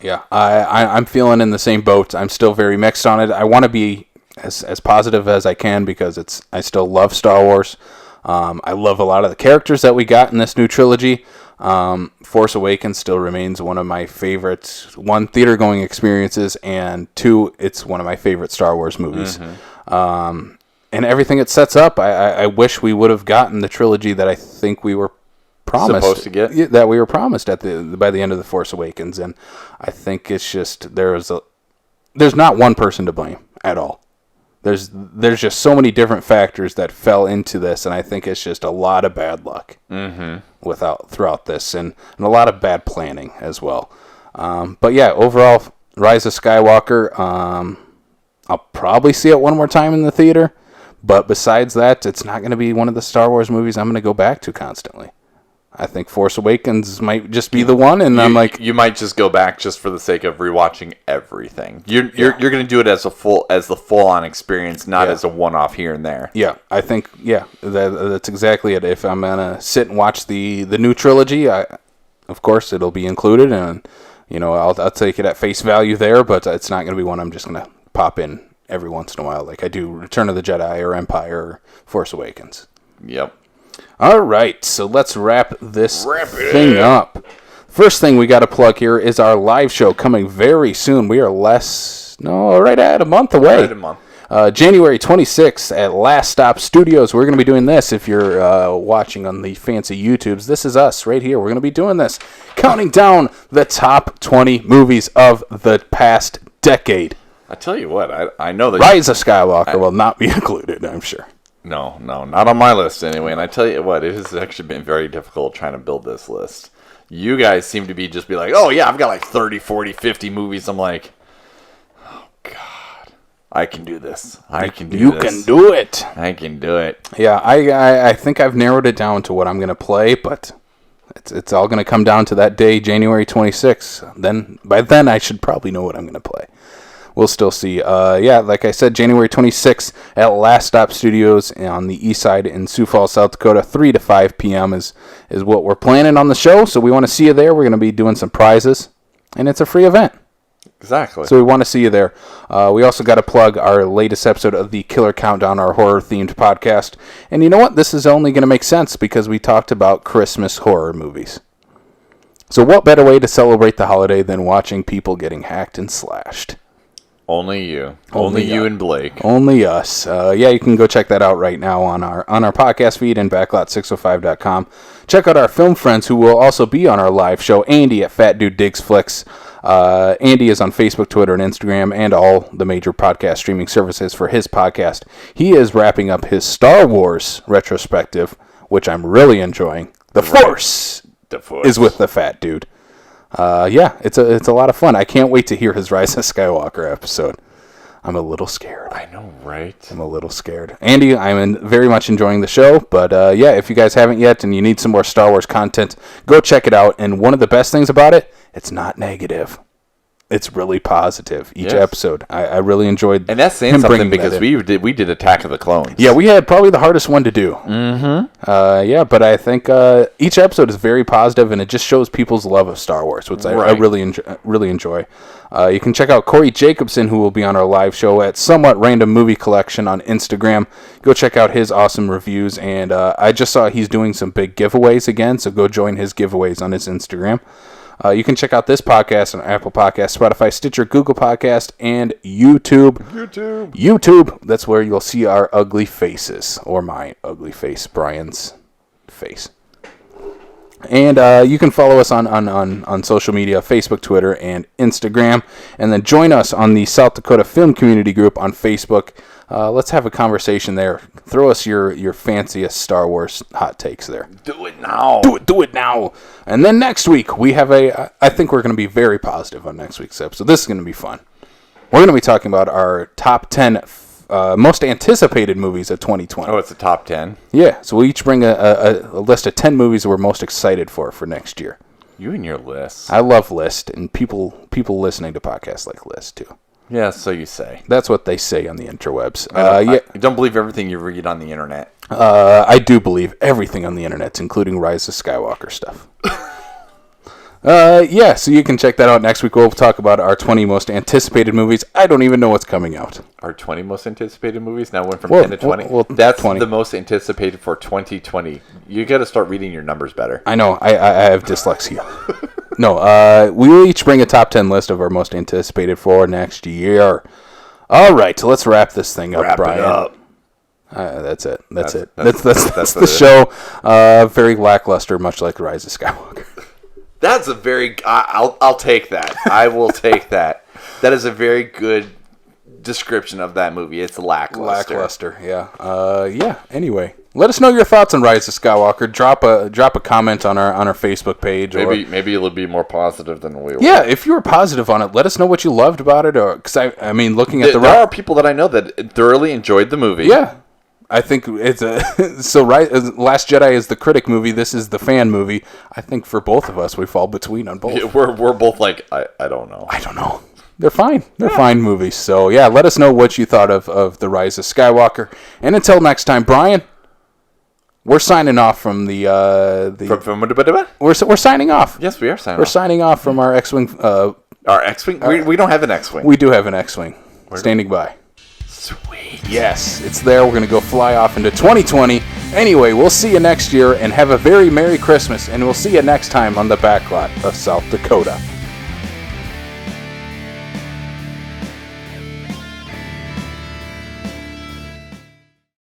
Yeah, I'm feeling in the same boat. I'm still very mixed on it. I want to be as positive as I can because I still love Star Wars. I love a lot of the characters that we got in this new trilogy. Force Awakens still remains one of my favorite, one, theater-going experiences, and two, it's one of my favorite Star Wars movies. Mm-hmm. And everything it sets up, I wish we would have gotten the trilogy that I think we were promised. Supposed to get? That we were promised by the end of The Force Awakens, and I think it's just, there's not one person to blame at all. There's just so many different factors that fell into this, and I think it's just a lot of bad luck throughout this, and a lot of bad planning as well. But yeah, overall, Rise of Skywalker, I'll probably see it one more time in the theater, but besides that, it's not going to be one of the Star Wars movies I'm going to go back to constantly. I think Force Awakens might just be the one, and I'm like, you might just go back just for the sake of rewatching everything. You're going to do it as the full on experience, not as a one off here and there. Yeah, I think that's exactly it. If I'm gonna sit and watch the new trilogy, of course it'll be included, and I'll take it at face value there. But it's not gonna be one I'm just gonna pop in every once in a while, like I do Return of the Jedi or Empire or Force Awakens. Yep. All right, so let's wrap this thing up. First thing we got to plug here is our live show coming very soon. We are right at a month away. Right, a month. January 26th at Last Stop Studios. We're going to be doing this. If you're watching on the fancy YouTubes, this is us right here. We're going to be doing this. Counting down the top 20 movies of the past decade. I tell you what, I know that... Rise of Skywalker will not be included, I'm sure. No, not on my list anyway. And I tell you what, it has actually been very difficult trying to build this list. You guys seem to be like, oh yeah, I've got like 30, 40, 50 movies. I'm like, oh God. I can do this. I can do You this. can do it. I can do it. Yeah, I think I've narrowed it down to what I'm going to play, but it's all going to come down to that day, January 26th. Then by then I should probably know what I'm going to play. We'll still see. Yeah, like I said, January 26th at Last Stop Studios on the east side in Sioux Falls, South Dakota, 3 to 5 p.m. is what we're planning on the show. So we want to see you there. We're going to be doing some prizes, and it's a free event. Exactly. So we want to see you there. We also got to plug our latest episode of the Killer Countdown, our horror-themed podcast. And you know what? This is only going to make sense because we talked about Christmas horror movies. So what better way to celebrate the holiday than watching people getting hacked and slashed? Only you. Only you and Blake. Only us. Yeah, you can go check that out right now on our podcast feed and backlot605.com. Check out our film friends who will also be on our live show. Andy at Fat Dude Digs Flicks. Andy is on Facebook, Twitter, and Instagram, and all the major podcast streaming services for his podcast. He is wrapping up his Star Wars retrospective, which I'm really enjoying. The Force is with the Fat Dude. Yeah, it's a lot of fun. I can't wait to hear his Rise of Skywalker episode. I'm a little scared. I know, right? I'm a little scared. Andy, I'm very much enjoying the show, but yeah, if you guys haven't yet and you need some more Star Wars content, go check it out. And one of the best things about it, it's not negative. It's really positive. Each episode, I really enjoyed. And that's saying something because we did Attack of the Clones. Yeah, we had probably the hardest one to do. Mm-hmm. Yeah, but I think each episode is very positive, and it just shows people's love of Star Wars, which I really enjoy. You can check out Corey Jacobson, who will be on our live show at Somewhat Random Movie Collection on Instagram. Go check out his awesome reviews, and I just saw he's doing some big giveaways again, so go join his giveaways on his Instagram. You can check out this podcast on Apple Podcasts, Spotify, Stitcher, Google Podcast, and YouTube. YouTube. That's where you'll see our ugly faces, or my ugly face, Brian's face. And you can follow us on social media, Facebook, Twitter, and Instagram. And then join us on the South Dakota Film Community Group on Facebook. Let's have a conversation there. Throw us your fanciest Star Wars hot takes there. Do it now. Do it now. And then next week, we have I think we're going to be very positive on next week's episode. This is going to be fun. We're going to be talking about our top 10 most anticipated movies of 2020. Oh, it's a top 10? Yeah, so we'll each bring a list of 10 movies that we're most excited for next year. You and your list. I love list, and people listening to podcasts like list, too. Yeah, so you say. That's what they say on the interwebs. I don't believe everything you read on the internet. I do believe everything on the internet, including Rise of Skywalker stuff. Yeah, so you can check that out next week. We'll talk about our 20 most anticipated movies. I don't even know what's coming out. Our 20 most anticipated movies now went from 10 to 20. Well, that's 20. the most anticipated for 2020. You got to start reading your numbers better. I know. I have dyslexia. No, we will each bring a top 10 list of our most anticipated for next year. All right, so let's wrap this thing up, Brian. It up. That's it. That's the show. Very lackluster, much like Rise of Skywalker. That's a very... I'll take that. I will take that. That is a very good description of that movie. It's lackluster. Yeah. Yeah. Anyway, let us know your thoughts on Rise of Skywalker. Drop a comment on our Facebook page. Maybe it'll be more positive than we were. Yeah, if you were positive on it, let us know what you loved about it. Or because I mean, looking at there are people that I know that thoroughly enjoyed the movie. Yeah. I think it's Last Jedi is the critic movie. This is the fan movie. I think for both of us, we fall between on both. Yeah, we're both like, I don't know. I don't know. They're fine. They're fine movies. So yeah, let us know what you thought of the Rise of Skywalker. And until next time, Brian, we're signing off from the We're signing off. Yes, we are signing. We're signing off from our X-wing. Our X-wing. We don't have an X-wing. We do have an X-wing. Standing by. Sweet. Yes, it's there. We're going to go fly off into 2020. Anyway, we'll see you next year and have a very Merry Christmas. And we'll see you next time on the Backlot of South Dakota.